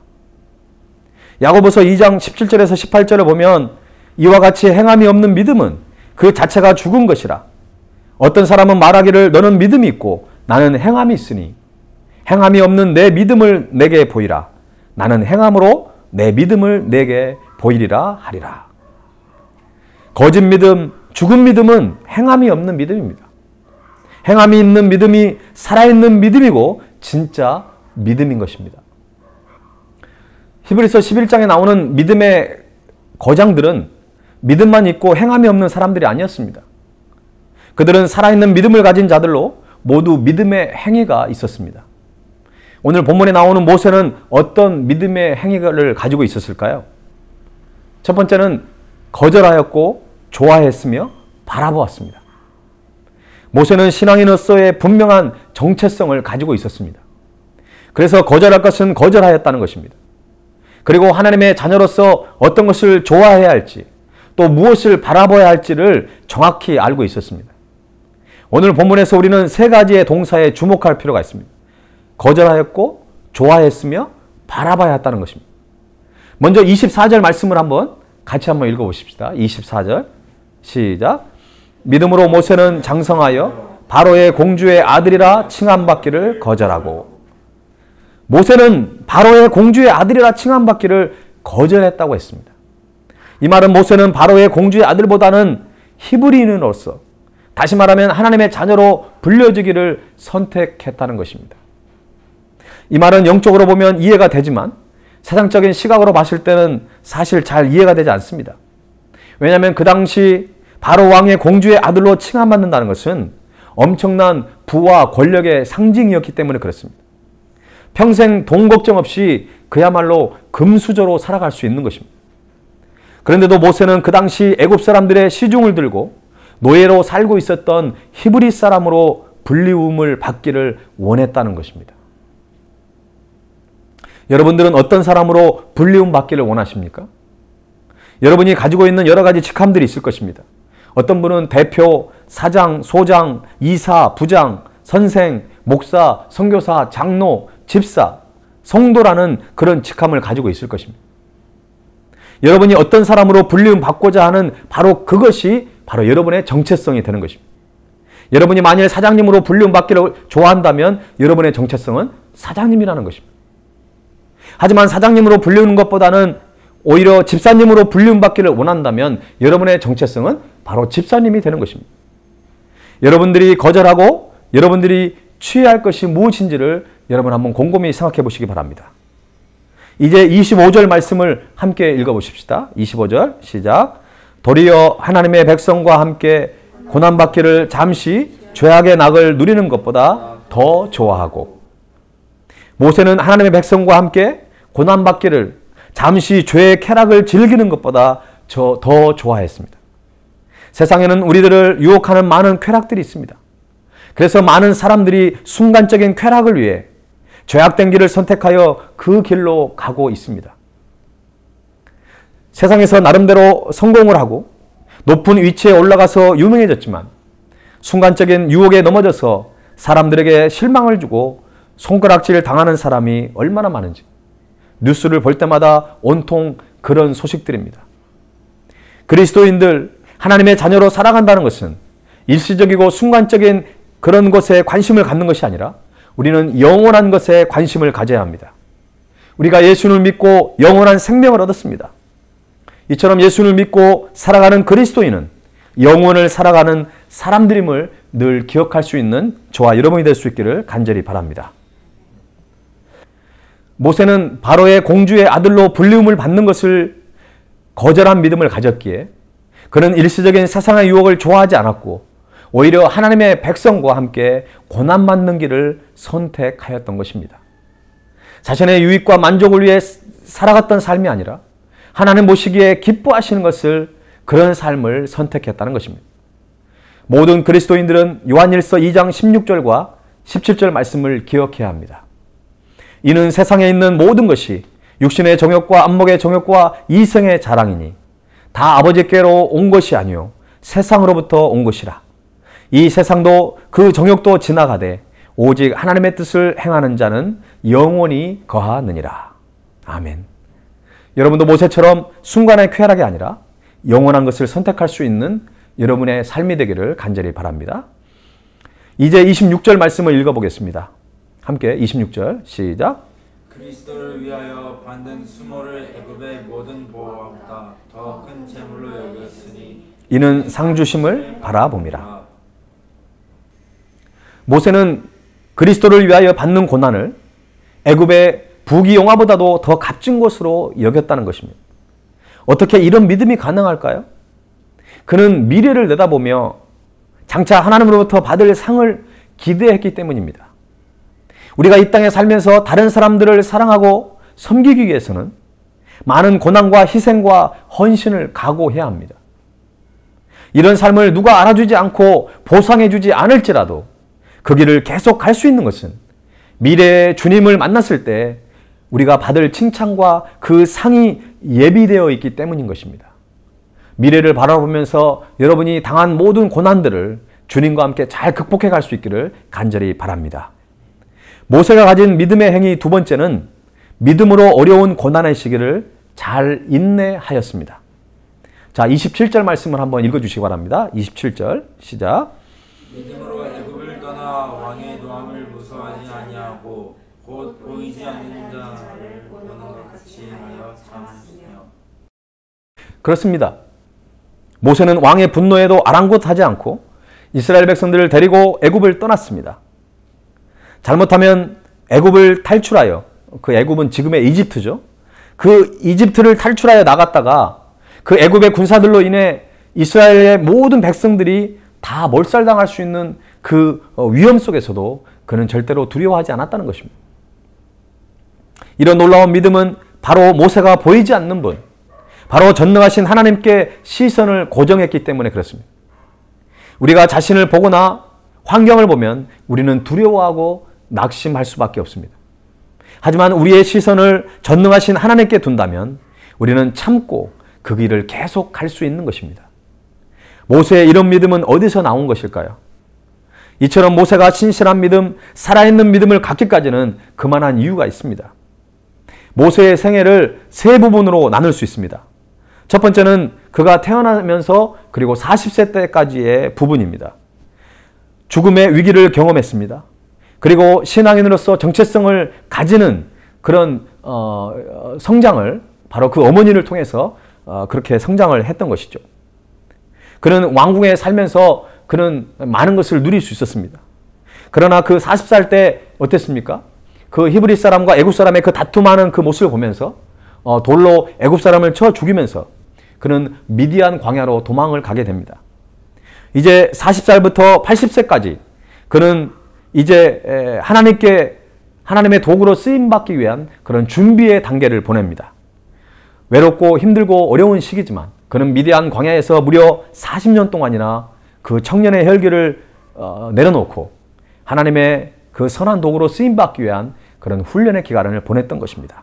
야고보서 2장 17절에서 18절을 보면 이와 같이 행함이 없는 믿음은 그 자체가 죽은 것이라. 어떤 사람은 말하기를 너는 믿음이 있고 나는 행함이 있으니 행함이 없는 내 믿음을 내게 보이라. 나는 행함으로 내 믿음을 내게 보이리라 하리라. 거짓 믿음, 죽은 믿음은 행함이 없는 믿음입니다. 행함이 있는 믿음이 살아있는 믿음이고 진짜 믿음인 것입니다. 히브리서 11장에 나오는 믿음의 거장들은 믿음만 있고 행함이 없는 사람들이 아니었습니다. 그들은 살아있는 믿음을 가진 자들로 모두 믿음의 행위가 있었습니다. 오늘 본문에 나오는 모세는 어떤 믿음의 행위를 가지고 있었을까요? 첫 번째는 거절하였고 좋아했으며 바라보았습니다. 모세는 신앙인으로서의 분명한 정체성을 가지고 있었습니다. 그래서 거절할 것은 거절하였다는 것입니다. 그리고 하나님의 자녀로서 어떤 것을 좋아해야 할지 또 무엇을 바라봐야 할지를 정확히 알고 있었습니다. 오늘 본문에서 우리는 세 가지의 동사에 주목할 필요가 있습니다. 거절하였고 좋아했으며 바라봐야 했다는 것입니다. 먼저 24절 말씀을 같이 한번 읽어보십시다. 24절 시작. 믿음으로 모세는 장성하여 바로의 공주의 아들이라 칭함받기를 거절하고. 모세는 바로의 공주의 아들이라 칭함받기를 거절했다고 했습니다. 이 말은 모세는 바로의 공주의 아들보다는 히브리인으로서 다시 말하면 하나님의 자녀로 불려지기를 선택했다는 것입니다. 이 말은 영적으로 보면 이해가 되지만 세상적인 시각으로 봤을 때는 사실 잘 이해가 되지 않습니다. 왜냐하면 그 당시 바로 왕의 공주의 아들로 칭함받는다는 것은 엄청난 부와 권력의 상징이었기 때문에 그렇습니다. 평생 돈 걱정 없이 그야말로 금수저로 살아갈 수 있는 것입니다. 그런데도 모세는 그 당시 애굽 사람들의 시중을 들고 노예로 살고 있었던 히브리 사람으로 불리움을 받기를 원했다는 것입니다. 여러분들은 어떤 사람으로 불리움 받기를 원하십니까? 여러분이 가지고 있는 여러 가지 직함들이 있을 것입니다. 어떤 분은 대표, 사장, 소장, 이사, 부장, 선생, 목사, 선교사, 장로, 집사, 성도라는 그런 직함을 가지고 있을 것입니다. 여러분이 어떤 사람으로 불리움 받고자 하는 바로 그것이 바로 여러분의 정체성이 되는 것입니다. 여러분이 만일 사장님으로 불리움 받기를 좋아한다면 여러분의 정체성은 사장님이라는 것입니다. 하지만 사장님으로 불리우는 것보다는 오히려 집사님으로 불리움 받기를 원한다면 여러분의 정체성은 바로 집사님이 되는 것입니다. 여러분들이 거절하고 여러분들이 취해야 할 것이 무엇인지를 여러분 한번 곰곰이 생각해 보시기 바랍니다. 이제 25절 말씀을 함께 읽어보십시다. 25절 시작. 도리어 하나님의 백성과 함께 고난받기를 잠시 죄악의 낙을 누리는 것보다 더 좋아하고, 모세는 하나님의 백성과 함께 고난받기를 잠시 죄의 쾌락을 즐기는 것보다 더 좋아했습니다. 세상에는 우리들을 유혹하는 많은 쾌락들이 있습니다. 그래서 많은 사람들이 순간적인 쾌락을 위해 죄악된 길을 선택하여 그 길로 가고 있습니다. 세상에서 나름대로 성공을 하고 높은 위치에 올라가서 유명해졌지만 순간적인 유혹에 넘어져서 사람들에게 실망을 주고 손가락질 당하는 사람이 얼마나 많은지 뉴스를 볼 때마다 온통 그런 소식들입니다. 그리스도인들, 하나님의 자녀로 살아간다는 것은 일시적이고 순간적인 그런 것에 관심을 갖는 것이 아니라 우리는 영원한 것에 관심을 가져야 합니다. 우리가 예수를 믿고 영원한 생명을 얻었습니다. 이처럼 예수를 믿고 살아가는 그리스도인은 영원을 살아가는 사람들임을 늘 기억할 수 있는 저와 여러분이 될 수 있기를 간절히 바랍니다. 모세는 바로의 공주의 아들로 불리움을 받는 것을 거절한 믿음을 가졌기에 그는 일시적인 세상의 유혹을 좋아하지 않았고 오히려 하나님의 백성과 함께 고난받는 길을 선택하였던 것입니다. 자신의 유익과 만족을 위해 살아갔던 삶이 아니라 하나님 보시기에 기뻐하시는 것을, 그런 삶을 선택했다는 것입니다. 모든 그리스도인들은 요한일서 2장 16절과 17절 말씀을 기억해야 합니다. 이는 세상에 있는 모든 것이 육신의 정욕과 안목의 정욕과 이성의 자랑이니 다 아버지께로 온 것이 아니요 세상으로부터 온 것이라. 이 세상도 그 정욕도 지나가되 오직 하나님의 뜻을 행하는 자는 영원히 거하느니라. 아멘. 여러분도 모세처럼 순간의 쾌락이 아니라 영원한 것을 선택할 수 있는 여러분의 삶이 되기를 간절히 바랍니다. 이제 26절 말씀을 읽어보겠습니다. 함께 26절 시작. 그리스도를 위하여 받는 수모를 애굽의 모든 보호보다 더 큰 재물로 여겼으니 이는 상주심을 바라봄이라. 모세는 그리스도를 위하여 받는 고난을 애굽의 부귀영화보다도 더 값진 것으로 여겼다는 것입니다. 어떻게 이런 믿음이 가능할까요? 그는 미래를 내다보며 장차 하나님으로부터 받을 상을 기대했기 때문입니다. 우리가 이 땅에 살면서 다른 사람들을 사랑하고 섬기기 위해서는 많은 고난과 희생과 헌신을 각오해야 합니다. 이런 삶을 누가 알아주지 않고 보상해주지 않을지라도 그 길을 계속 갈 수 있는 것은 미래의 주님을 만났을 때 우리가 받을 칭찬과 그 상이 예비되어 있기 때문인 것입니다. 미래를 바라보면서 여러분이 당한 모든 고난들을 주님과 함께 잘 극복해 갈 수 있기를 간절히 바랍니다. 모세가 가진 믿음의 행위 두 번째는 믿음으로 어려운 고난의 시기를 잘 인내하였습니다. 자, 27절 말씀을 한번 읽어주시기 바랍니다. 27절 시작. 믿음으로 애굽을 떠나 왕의 노함을 무서워하지 아니하고 곧 보이지 않는 자를 보는 것 같이 하여 참았으며. 그렇습니다. 모세는 왕의 분노에도 아랑곳하지 않고 이스라엘 백성들을 데리고 애굽을 떠났습니다. 잘못하면 애굽을 탈출하여, 그 애굽은 지금의 이집트죠. 그 이집트를 탈출하여 나갔다가 그 애굽의 군사들로 인해 이스라엘의 모든 백성들이 다 몰살당할 수 있는 그 위험 속에서도 그는 절대로 두려워하지 않았다는 것입니다. 이런 놀라운 믿음은 바로 모세가 보이지 않는 분, 바로 전능하신 하나님께 시선을 고정했기 때문에 그렇습니다. 우리가 자신을 보거나 환경을 보면 우리는 두려워하고 낙심할 수밖에 없습니다. 하지만 우리의 시선을 전능하신 하나님께 둔다면 우리는 참고 그 길을 계속 갈 수 있는 것입니다. 모세의 이런 믿음은 어디서 나온 것일까요? 이처럼 모세가 신실한 믿음, 살아있는 믿음을 갖기까지는 그만한 이유가 있습니다. 모세의 생애를 세 부분으로 나눌 수 있습니다. 첫 번째는 그가 태어나면서 그리고 40세 때까지의 부분입니다. 죽음의 위기를 경험했습니다. 그리고 신앙인으로서 정체성을 가지는 그런 성장을 바로 그 어머니를 통해서 그렇게 성장을 했던 것이죠. 그는 왕궁에 살면서 그는 많은 것을 누릴 수 있었습니다. 그러나 그 40살 때 어땠습니까? 그 히브리 사람과 애굽 사람의 그 다툼하는 그 모습을 보면서 돌로 애굽 사람을 쳐 죽이면서 그는 미디안 광야로 도망을 가게 됩니다. 이제 40살부터 80세까지 그는 이제 하나님의 도구로 쓰임받기 위한 그런 준비의 단계를 보냅니다. 외롭고 힘들고 어려운 시기지만 그는 미디안 광야에서 무려 40년 동안이나 그 청년의 혈기를 내려놓고 하나님의 그 선한 도구로 쓰임받기 위한 그런 훈련의 기간을 보냈던 것입니다.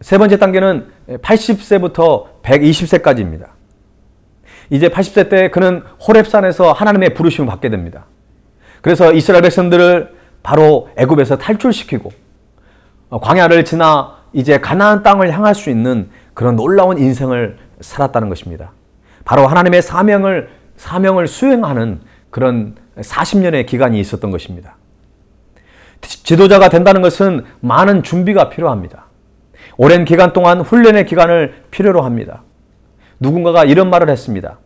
세 번째 단계는 80세부터 120세까지입니다. 이제 80세 때 그는 호렙산에서 하나님의 부르심을 받게 됩니다. 그래서 이스라엘 백성들을 바로 애굽에서 탈출시키고 광야를 지나 이제 가나안 땅을 향할 수 있는 그런 놀라운 인생을 살았다는 것입니다. 바로 하나님의 사명을 수행하는 그런 40년의 기간이 있었던 것입니다. 지도자가 된다는 것은 많은 준비가 필요합니다. 오랜 기간 동안 훈련의 기간을 필요로 합니다. 누군가가 이런 말을 했습니다.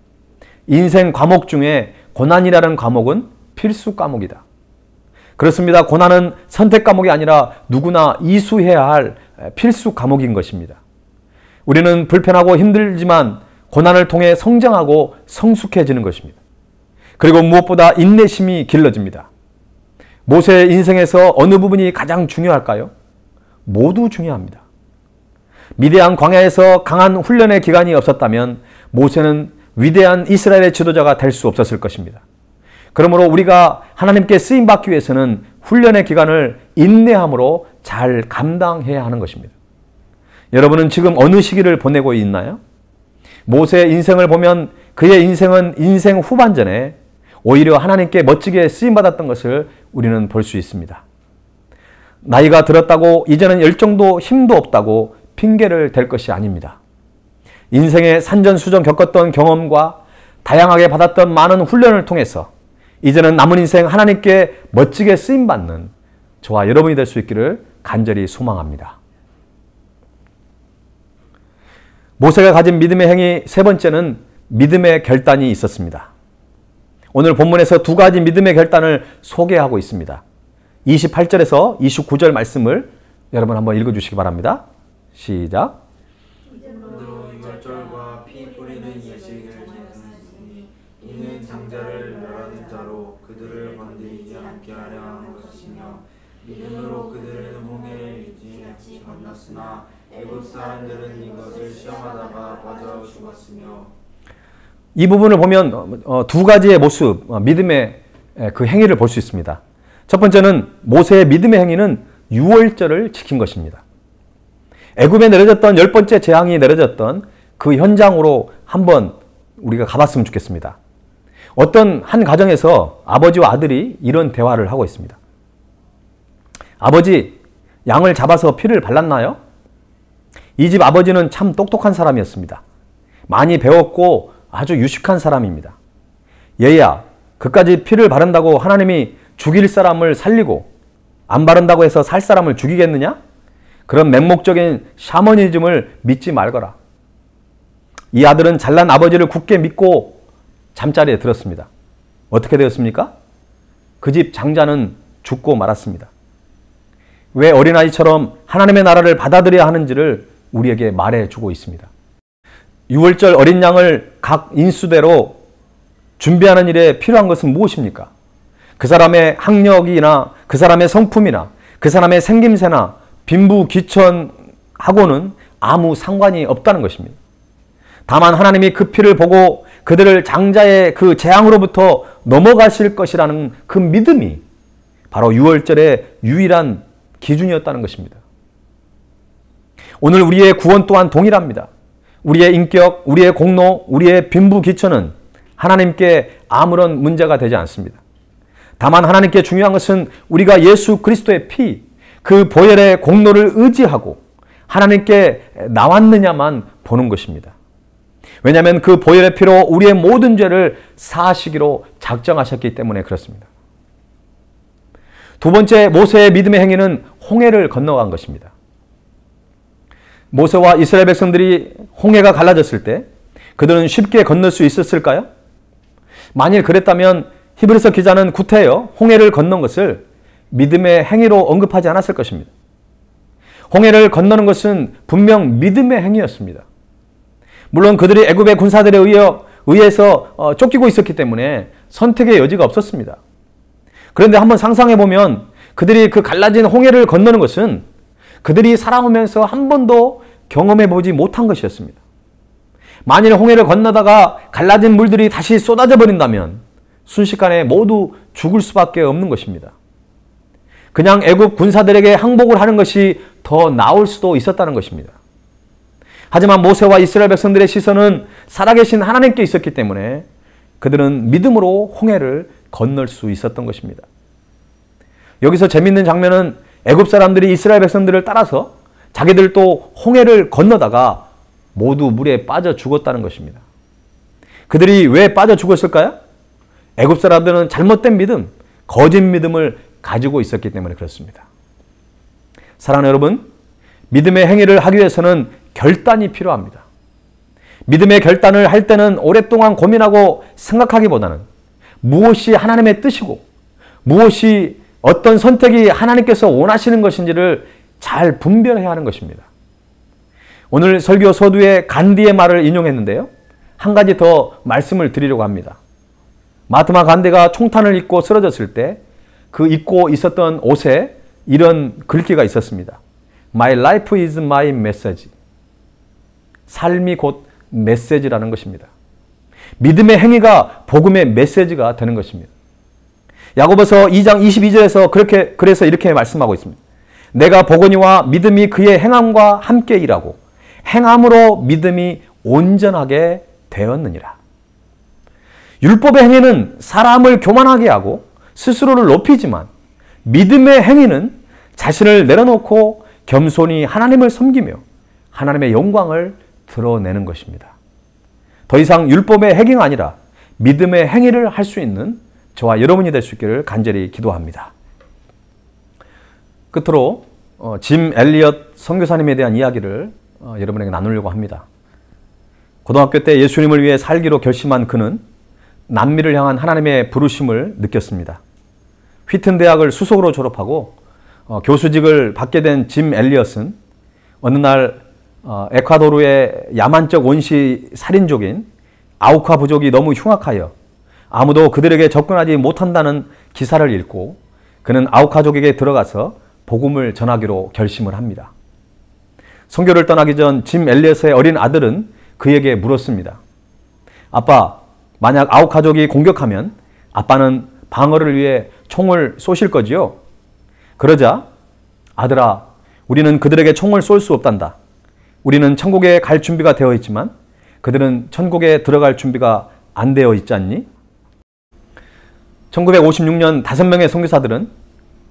인생 과목 중에 고난이라는 과목은 필수 과목이다. 그렇습니다. 고난은 선택 과목이 아니라 누구나 이수해야 할 필수 과목인 것입니다. 우리는 불편하고 힘들지만 고난을 통해 성장하고 성숙해지는 것입니다. 그리고 무엇보다 인내심이 길러집니다. 모세의 인생에서 어느 부분이 가장 중요할까요? 모두 중요합니다. 미디안 광야에서 강한 훈련의 기간이 없었다면 모세는 위대한 이스라엘의 지도자가 될 수 없었을 것입니다. 그러므로 우리가 하나님께 쓰임받기 위해서는 훈련의 기간을 인내함으로 잘 감당해야 하는 것입니다. 여러분은 지금 어느 시기를 보내고 있나요? 모세의 인생을 보면 그의 인생은 인생 후반전에 오히려 하나님께 멋지게 쓰임받았던 것을 우리는 볼 수 있습니다. 나이가 들었다고 이제는 열정도 힘도 없다고 핑계를 댈 것이 아닙니다. 인생의 산전수전 겪었던 경험과 다양하게 받았던 많은 훈련을 통해서 이제는 남은 인생 하나님께 멋지게 쓰임받는 저와 여러분이 될 수 있기를 간절히 소망합니다. 모세가 가진 믿음의 행위 세 번째는 믿음의 결단이 있었습니다. 오늘 본문에서 두 가지 믿음의 결단을 소개하고 있습니다. 28절에서 29절 말씀을 여러분 한번 읽어주시기 바랍니다. 시작. 믿음으로 혈절과 피 뿌리는 예식을 지켰으니 이는 장자를 멸하는 자로 그들을 건드리지 않게 하려 하는 것이며 믿음으로 그들은 홍해를 일찌감치 건넜으나 애굽 사람들은 이것을 시험하다가 빠져 죽었으며. 이 부분을 보면 두 가지의 모습, 믿음의 그 행위를 볼 수 있습니다. 첫 번째는 모세의 믿음의 행위는 유월절을 지킨 것입니다. 애굽에 내려졌던 열 번째 재앙이 내려졌던 그 현장으로 한번 우리가 가봤으면 좋겠습니다. 어떤 한 가정에서 아버지와 아들이 이런 대화를 하고 있습니다. 아버지, 양을 잡아서 피를 발랐나요? 이 집 아버지는 참 똑똑한 사람이었습니다. 많이 배웠고 아주 유식한 사람입니다. 얘야, 그까지 피를 바른다고 하나님이 죽일 사람을 살리고 안 바른다고 해서 살 사람을 죽이겠느냐? 그런 맹목적인 샤머니즘을 믿지 말거라. 이 아들은 잘난 아버지를 굳게 믿고 잠자리에 들었습니다. 어떻게 되었습니까? 그 집 장자는 죽고 말았습니다. 왜 어린아이처럼 하나님의 나라를 받아들여야 하는지를 우리에게 말해주고 있습니다. 6월절 어린 양을 각 인수대로 준비하는 일에 필요한 것은 무엇입니까? 그 사람의 학력이나 그 사람의 성품이나 그 사람의 생김새나 빈부귀천하고는 아무 상관이 없다는 것입니다. 다만 하나님이 그 피를 보고 그들을 장자의 그 재앙으로부터 넘어가실 것이라는 그 믿음이 바로 6월절의 유일한 기준이었다는 것입니다. 오늘 우리의 구원 또한 동일합니다. 우리의 인격, 우리의 공로, 우리의 빈부귀천은 하나님께 아무런 문제가 되지 않습니다. 다만 하나님께 중요한 것은 우리가 예수 그리스도의 피, 그 보혈의 공로를 의지하고 하나님께 나왔느냐만 보는 것입니다. 왜냐하면 그 보혈의 피로 우리의 모든 죄를 사하시기로 작정하셨기 때문에 그렇습니다. 두 번째, 모세의 믿음의 행위는 홍해를 건너간 것입니다. 모세와 이스라엘 백성들이 홍해가 갈라졌을 때 그들은 쉽게 건널 수 있었을까요? 만일 그랬다면 히브리서 기자는 구태여 홍해를 건넌 것을 믿음의 행위로 언급하지 않았을 것입니다. 홍해를 건너는 것은 분명 믿음의 행위였습니다. 물론 그들이 애굽의 군사들에 의해서 쫓기고 있었기 때문에 선택의 여지가 없었습니다. 그런데 한번 상상해 보면 그들이 그 갈라진 홍해를 건너는 것은 그들이 살아오면서 한 번도 경험해 보지 못한 것이었습니다. 만일 홍해를 건너다가 갈라진 물들이 다시 쏟아져 버린다면 순식간에 모두 죽을 수밖에 없는 것입니다. 그냥 애굽 군사들에게 항복을 하는 것이 더 나을 수도 있었다는 것입니다. 하지만 모세와 이스라엘 백성들의 시선은 살아계신 하나님께 있었기 때문에 그들은 믿음으로 홍해를 건널 수 있었던 것입니다. 여기서 재밌는 장면은 애굽 사람들이 이스라엘 백성들을 따라서 자기들도 홍해를 건너다가 모두 물에 빠져 죽었다는 것입니다. 그들이 왜 빠져 죽었을까요? 애굽 사람들은 잘못된 믿음, 거짓 믿음을 가지고 있었기 때문에 그렇습니다. 사랑하는 여러분, 믿음의 행위를 하기 위해서는 결단이 필요합니다. 믿음의 결단을 할 때는 오랫동안 고민하고 생각하기보다는 무엇이 하나님의 뜻이고 무엇이 어떤 선택이 하나님께서 원하시는 것인지를 잘 분별해야 하는 것입니다. 오늘 설교 서두에 간디의 말을 인용했는데요. 한 가지 더 말씀을 드리려고 합니다. 마하트마 간디가 총탄을 입고 쓰러졌을 때 그 입고 있었던 옷에 이런 글귀가 있었습니다. My life is my message. 삶이 곧 메시지라는 것입니다. 믿음의 행위가 복음의 메시지가 되는 것입니다. 야고보서 2장 22절에서 그래서 이렇게 말씀하고 있습니다. 내가 보거니와 믿음이 그의 행함과 함께 일하고 행함으로 믿음이 온전하게 되었느니라. 율법의 행위는 사람을 교만하게 하고 스스로를 높이지만 믿음의 행위는 자신을 내려놓고 겸손히 하나님을 섬기며 하나님의 영광을 드러내는 것입니다. 더 이상 율법의 행위가 아니라 믿음의 행위를 할 수 있는 저와 여러분이 될 수 있기를 간절히 기도합니다. 끝으로 짐 엘리엇 선교사님에 대한 이야기를 여러분에게 나누려고 합니다. 고등학교 때 예수님을 위해 살기로 결심한 그는 남미를 향한 하나님의 부르심을 느꼈습니다. 휘튼 대학을 수석으로 졸업하고 교수직을 받게 된 짐 엘리엇은 어느 날 에콰도르의 야만적 원시 살인족인 아우카 부족이 너무 흉악하여 아무도 그들에게 접근하지 못한다는 기사를 읽고 그는 아우카족에게 들어가서 복음을 전하기로 결심을 합니다. 선교를 떠나기 전 짐 엘리엇의 어린 아들은 그에게 물었습니다. 아빠, 만약 아우카족이 공격하면 아빠는 방어를 위해 총을 쏘실 거지요? 그러자 아들아, 우리는 그들에게 총을 쏠 수 없단다. 우리는 천국에 갈 준비가 되어 있지만 그들은 천국에 들어갈 준비가 안 되어 있지 않니? 1956년 5명의 선교사들은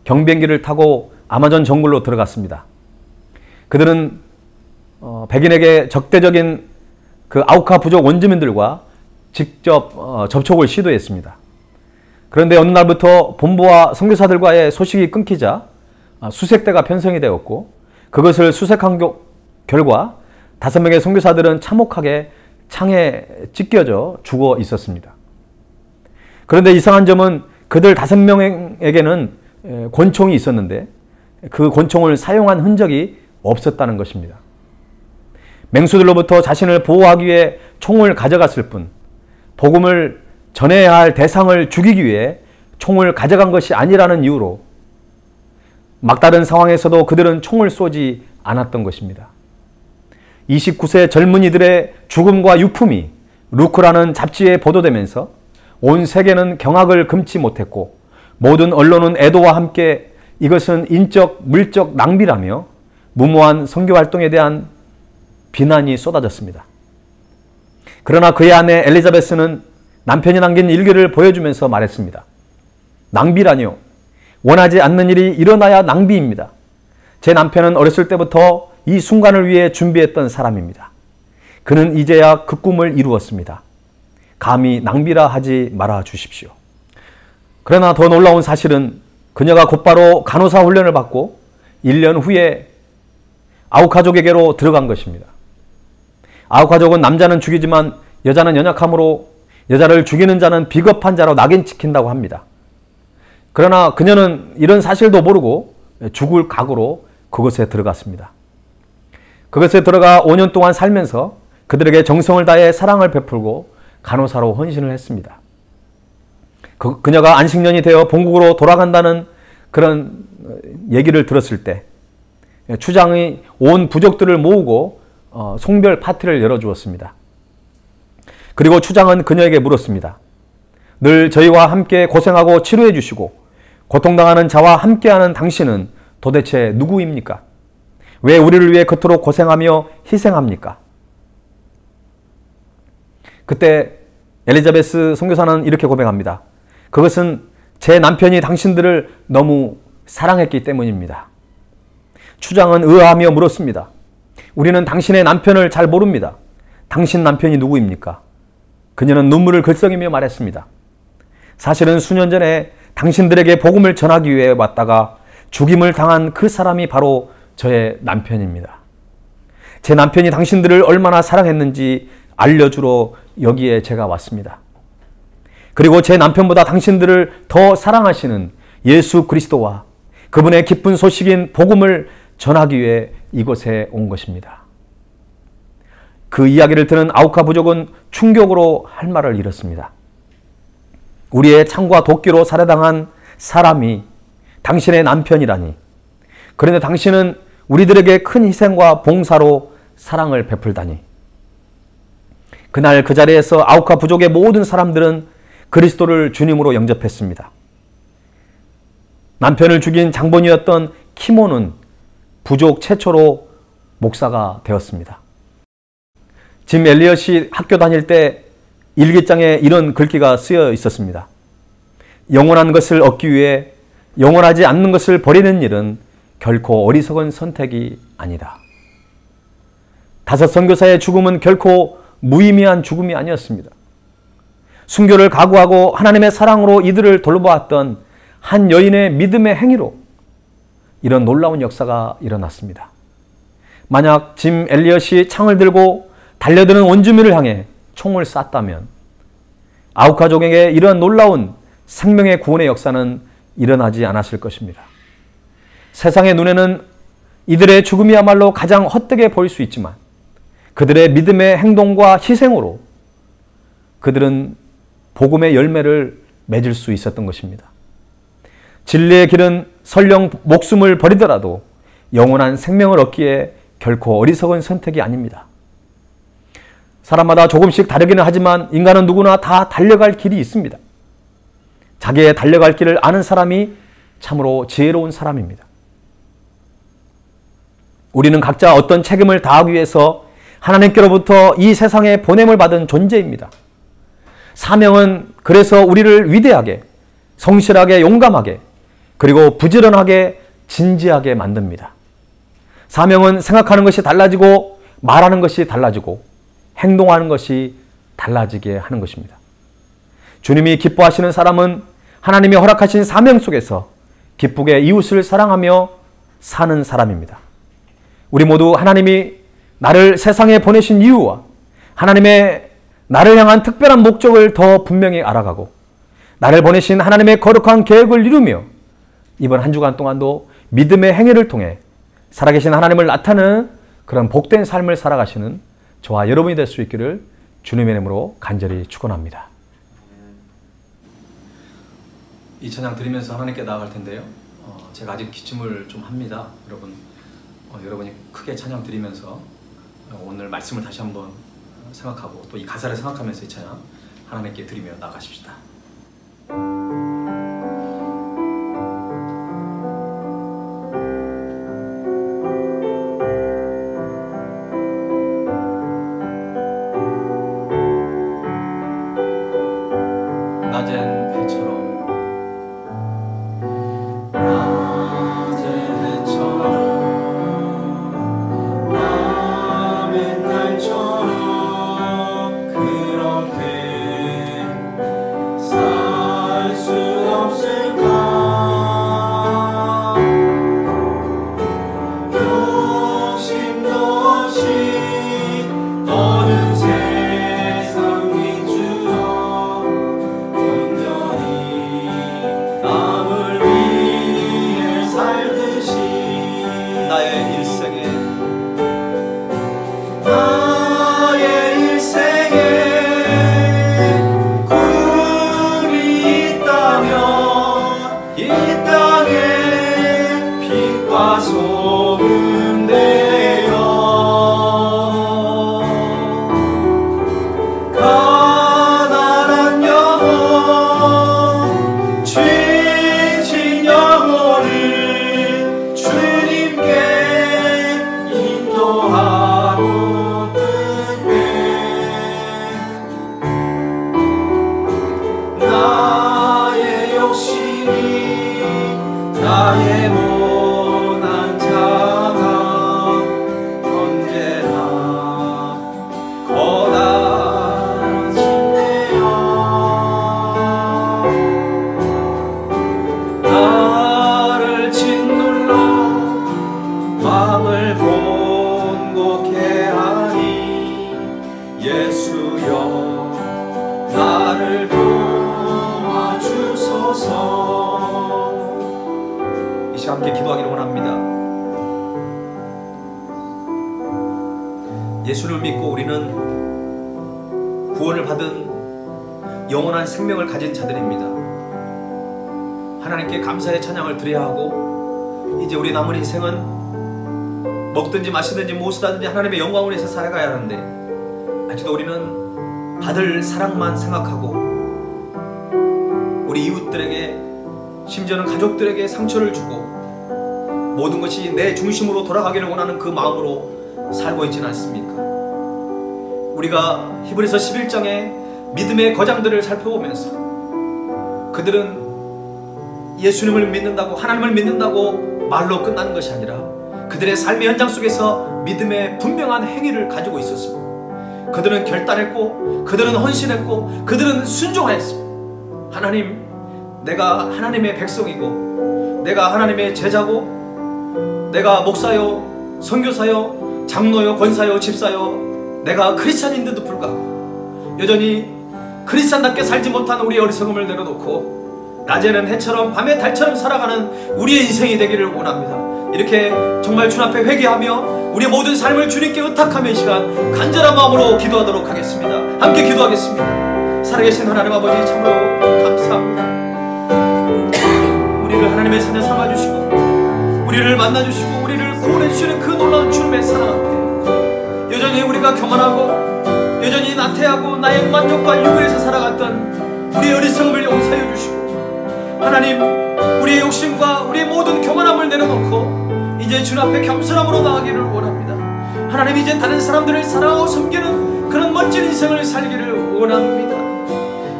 경비행기를 타고 아마존 정글로 들어갔습니다. 그들은 백인에게 적대적인 그 아우카 부족 원주민들과 직접 접촉을 시도했습니다. 그런데 어느 날부터 본부와 선교사들과의 소식이 끊기자 수색대가 편성이 되었고 그것을 수색한 결과 5명의 선교사들은 참혹하게 창에 찢겨져 죽어 있었습니다. 그런데 이상한 점은 그들 5명에게는 권총이 있었는데 그 권총을 사용한 흔적이 없었다는 것입니다. 맹수들로부터 자신을 보호하기 위해 총을 가져갔을 뿐 복음을 전해야 할 대상을 죽이기 위해 총을 가져간 것이 아니라는 이유로 막다른 상황에서도 그들은 총을 쏘지 않았던 것입니다. 29세 젊은이들의 죽음과 유품이 루크라는 잡지에 보도되면서 온 세계는 경악을 금치 못했고 모든 언론은 애도와 함께 이것은 인적, 물적 낭비라며 무모한 선교활동에 대한 비난이 쏟아졌습니다. 그러나 그의 아내 엘리자베스는 남편이 남긴 일기를 보여주면서 말했습니다. 낭비라뇨. 원하지 않는 일이 일어나야 낭비입니다. 제 남편은 어렸을 때부터 이 순간을 위해 준비했던 사람입니다. 그는 이제야 그 꿈을 이루었습니다. 감히 낭비라 하지 말아 주십시오. 그러나 더 놀라운 사실은 그녀가 곧바로 간호사 훈련을 받고 1년 후에 아우카족에게로 들어간 것입니다. 아우카족은 남자는 죽이지만 여자는 연약함으로 여자를 죽이는 자는 비겁한 자로 낙인찍힌다고 합니다. 그러나 그녀는 이런 사실도 모르고 죽을 각오로 그곳에 들어갔습니다. 그것에 들어가 5년 동안 살면서 그들에게 정성을 다해 사랑을 베풀고 간호사로 헌신을 했습니다. 그녀가 안식년이 되어 본국으로 돌아간다는 그런 얘기를 들었을 때 추장이 온 부족들을 모으고 송별 파티를 열어주었습니다. 그리고 추장은 그녀에게 물었습니다. 늘 저희와 함께 고생하고 치료해 주시고 고통당하는 자와 함께하는 당신은 도대체 누구입니까? 왜 우리를 위해 그토록 고생하며 희생합니까? 그때 엘리자베스 선교사는 이렇게 고백합니다. 그것은 제 남편이 당신들을 너무 사랑했기 때문입니다. 추장은 의아하며 물었습니다. 우리는 당신의 남편을 잘 모릅니다. 당신 남편이 누구입니까? 그녀는 눈물을 글썽이며 말했습니다. 사실은 수년 전에 당신들에게 복음을 전하기 위해 왔다가 죽임을 당한 그 사람이 바로 저의 남편입니다. 제 남편이 당신들을 얼마나 사랑했는지 알려주러 여기에 제가 왔습니다. 그리고 제 남편보다 당신들을 더 사랑하시는 예수 그리스도와 그분의 기쁜 소식인 복음을 전하기 위해 이곳에 온 것입니다. 그 이야기를 들은 아우카 부족은 충격으로 할 말을 잃었습니다. 우리의 창과 도끼로 살해당한 사람이 당신의 남편이라니. 그런데 당신은 우리들에게 큰 희생과 봉사로 사랑을 베풀다니. 그날 그 자리에서 아우카 부족의 모든 사람들은 그리스도를 주님으로 영접했습니다. 남편을 죽인 장본이었던 키모는 부족 최초로 목사가 되었습니다. 짐 엘리엇이 학교 다닐 때 일기장에 이런 글귀가 쓰여 있었습니다. 영원한 것을 얻기 위해 영원하지 않는 것을 버리는 일은 결코 어리석은 선택이 아니다. 다섯 선교사의 죽음은 결코 무의미한 죽음이 아니었습니다. 순교를 각오하고 하나님의 사랑으로 이들을 돌보았던 한 여인의 믿음의 행위로 이런 놀라운 역사가 일어났습니다. 만약 짐 엘리엇이 창을 들고 달려드는 원주민을 향해 총을 쐈다면 아우카족에게 이런 놀라운 생명의 구원의 역사는 일어나지 않았을 것입니다. 세상의 눈에는 이들의 죽음이야말로 가장 헛되게 보일 수 있지만 그들의 믿음의 행동과 희생으로 그들은 복음의 열매를 맺을 수 있었던 것입니다. 진리의 길은 설령 목숨을 버리더라도 영원한 생명을 얻기에 결코 어리석은 선택이 아닙니다. 사람마다 조금씩 다르기는 하지만 인간은 누구나 다 달려갈 길이 있습니다. 자기의 달려갈 길을 아는 사람이 참으로 지혜로운 사람입니다. 우리는 각자 어떤 책임을 다하기 위해서 하나님께로부터 이 세상에 보냄을 받은 존재입니다. 사명은 그래서 우리를 위대하게, 성실하게, 용감하게, 그리고 부지런하게, 진지하게 만듭니다. 사명은 생각하는 것이 달라지고 말하는 것이 달라지고 행동하는 것이 달라지게 하는 것입니다. 주님이 기뻐하시는 사람은 하나님이 허락하신 사명 속에서 기쁘게 이웃을 사랑하며 사는 사람입니다. 우리 모두 하나님이 나를 세상에 보내신 이유와 하나님의 나를 향한 특별한 목적을 더 분명히 알아가고 나를 보내신 하나님의 거룩한 계획을 이루며 이번 한 주간 동안도 믿음의 행위를 통해 살아계신 하나님을 나타내는 그런 복된 삶을 살아가시는 저와 여러분이 될 수 있기를 주님의 이름으로 간절히 축원합니다. 이 찬양 드리면서 하나님께 나아갈 텐데요. 제가 아직 기침을 좀 합니다. 여러분, 여러분이 크게 찬양 드리면서 오늘 말씀을 다시 한번 생각하고 또 이 가사를 생각하면서 이 찬양 하나님께 드리며 나가십시다. 낮엔 배처럼 살 수 마음을 본곡해 하니 예수여 나를 도와주소서. 이 시간 함께 기도하기를 원합니다. 예수를 믿고 우리는 구원을 받은 영원한 생명을 가진 자들입니다. 하나님께 감사의 찬양을 드려야 하고 이제 우리 남은 인생은 먹든지 마시든지 무엇을 하든지 하나님의 영광을 위해서 살아가야 하는데 아직도 우리는 받을 사랑만 생각하고 우리 이웃들에게 심지어는 가족들에게 상처를 주고 모든 것이 내 중심으로 돌아가기를 원하는 그 마음으로 살고 있지는 않습니까? 우리가 히브리서 11장에 믿음의 거장들을 살펴보면서 그들은 예수님을 믿는다고 하나님을 믿는다고 말로 끝나는 것이 아니라 그들의 삶의 현장 속에서 믿음의 분명한 행위를 가지고 있었습니다. 그들은 결단했고 그들은 헌신했고 그들은 순종하였습니다. 하나님, 내가 하나님의 백성이고 내가 하나님의 제자고 내가 목사요 선교사요 장로요 권사요 집사요 내가 크리스찬인데도 불구하고 여전히 크리스찬답게 살지 못한 우리의 어리석음을 내려놓고 낮에는 해처럼 밤에 달처럼 살아가는 우리의 인생이 되기를 원합니다. 이렇게 정말 주 앞에 회개하며 우리의 모든 삶을 주님께 의탁하며 이 시간 간절한 마음으로 기도하도록 하겠습니다. 함께 기도하겠습니다. 살아계신 하나님 아버지 참으로 감사합니다. 우리를 하나님의 자녀 삼아주시고 우리를 만나주시고 우리를 구원해주시는 그 놀라운 주님의 사랑 앞에 여전히 우리가 교만하고 여전히 나태하고 나의 만족과 유혹에서 살아갔던 우리의 어리석음을 용서해 주시고 하나님 우리의 욕심과 우리의 모든 교만함을 내려놓고 이제 주님 앞에 겸손함으로 나아가기를 원합니다. 하나님 이제 다른 사람들을 사랑하고 섬기는 그런 멋진 인생을 살기를 원합니다.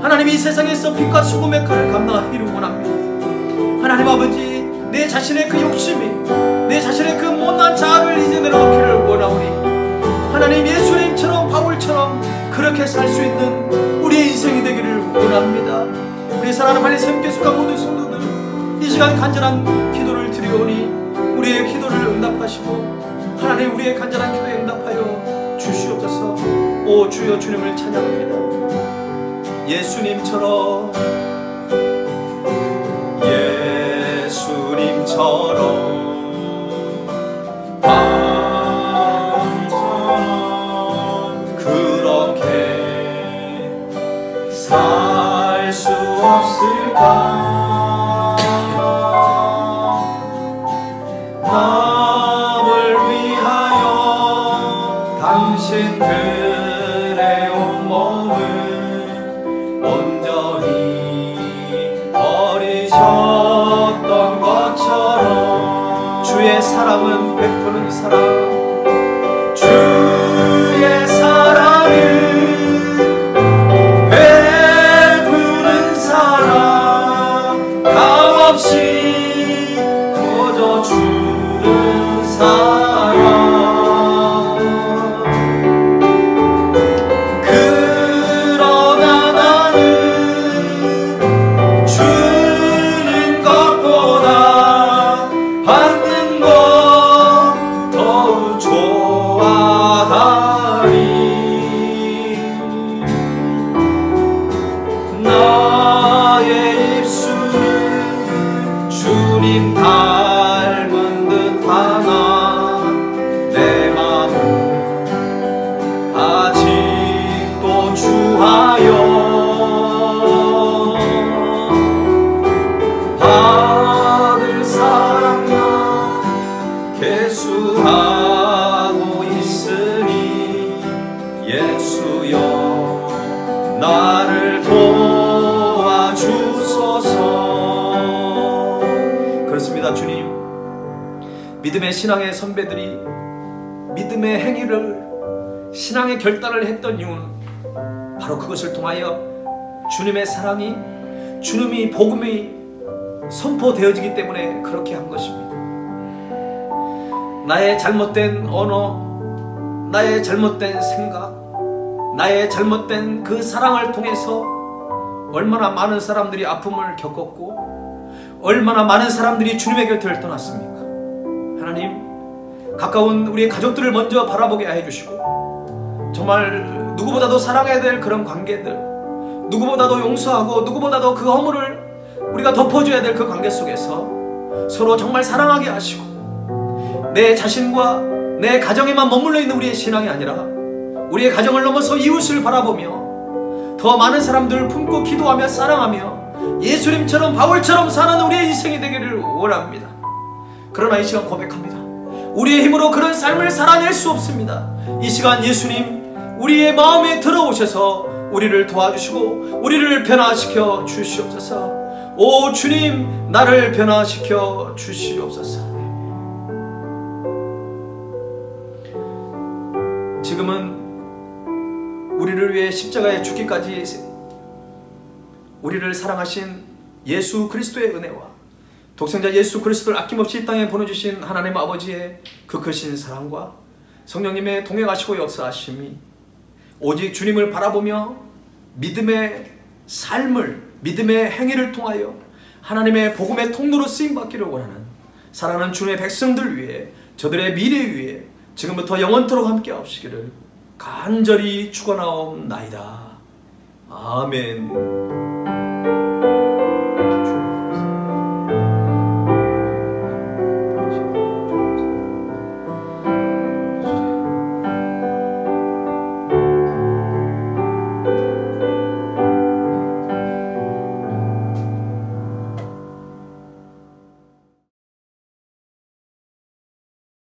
하나님 이 세상에서 빛과 소금의 칼을 감당하기를 원합니다. 하나님 아버지 내 자신의 그 욕심이 내 자신의 그 못난 자아를 이제 내려놓기를 원하오니 하나님 예수님처럼 바울처럼 그렇게 살 수 있는 우리의 인생이 되기를 원합니다. 우리 사랑하는 하나님 성께 속한 모든 성도들 이 시간 간절한 기도를 드리오니 우리의 기도를 응답하시고 하나님 우리의 간절한 기도에 응답하여 주시옵소서. 오 주여 주님을 찬양합니다. 예수님처럼 그렇게 살 수 없을까? 남을 위하여 당신들의 온몸을 온전히 버리셨던 것처럼 주의 사랑은 베푸는 사랑 주의 사랑은 베푸는 사랑 값없이 거저주는 사랑 그러나 나는 주는 것보다 받는 것 더욱 좋아하리. 나의 입술은 주님 닮은 듯하나 내 마음은 아직도 주하여 받을 사랑만 계수하고 있으니 예수여 나를 도와주소서. 그렇습니다. 주님, 믿음의 신앙의 선배들이 믿음의 행위를 신앙의 결단을 했던 이유는 바로 그것을 통하여 주님의 사랑이 주님이 복음이 선포되어지기 때문에 그렇게 한 것입니다. 나의 잘못된 언어, 나의 잘못된 생각, 나의 잘못된 그 사랑을 통해서 얼마나 많은 사람들이 아픔을 겪었고 얼마나 많은 사람들이 주님의 곁을 떠났습니까? 하나님, 가까운 우리의 가족들을 먼저 바라보게 해주시고 정말 누구보다도 사랑해야 될 그런 관계들, 누구보다도 용서하고 누구보다도 그 허물을 우리가 덮어줘야 될 그 관계 속에서 서로 정말 사랑하게 하시고 내 자신과 내 가정에만 머물러 있는 우리의 신앙이 아니라 우리의 가정을 넘어서 이웃을 바라보며 더 많은 사람들을 품고 기도하며 사랑하며 예수님처럼 바울처럼 사는 우리의 인생이 되기를 원합니다. 그러나 이 시간 고백합니다. 우리의 힘으로 그런 삶을 살아낼 수 없습니다. 이 시간 예수님 우리의 마음에 들어오셔서 우리를 도와주시고 우리를 변화시켜 주시옵소서. 오 주님, 나를 변화시켜 주시옵소서. 지금은 우리를 위해 십자가에 죽기까지 우리를 사랑하신 예수 그리스도의 은혜와 독생자 예수 그리스도를 아낌없이 이 땅에 보내주신 하나님 아버지의 그 크신 사랑과 성령님의 동행하시고 역사하심이 오직 주님을 바라보며 믿음의 삶을, 믿음의 행위를 통하여 하나님의 복음의 통로로 쓰임받기를 원하는 사랑하는 주님의 백성들 위해, 저들의 미래 위해 지금부터 영원토록 함께 하시기를 간절히 축원하옵나이다. 아멘.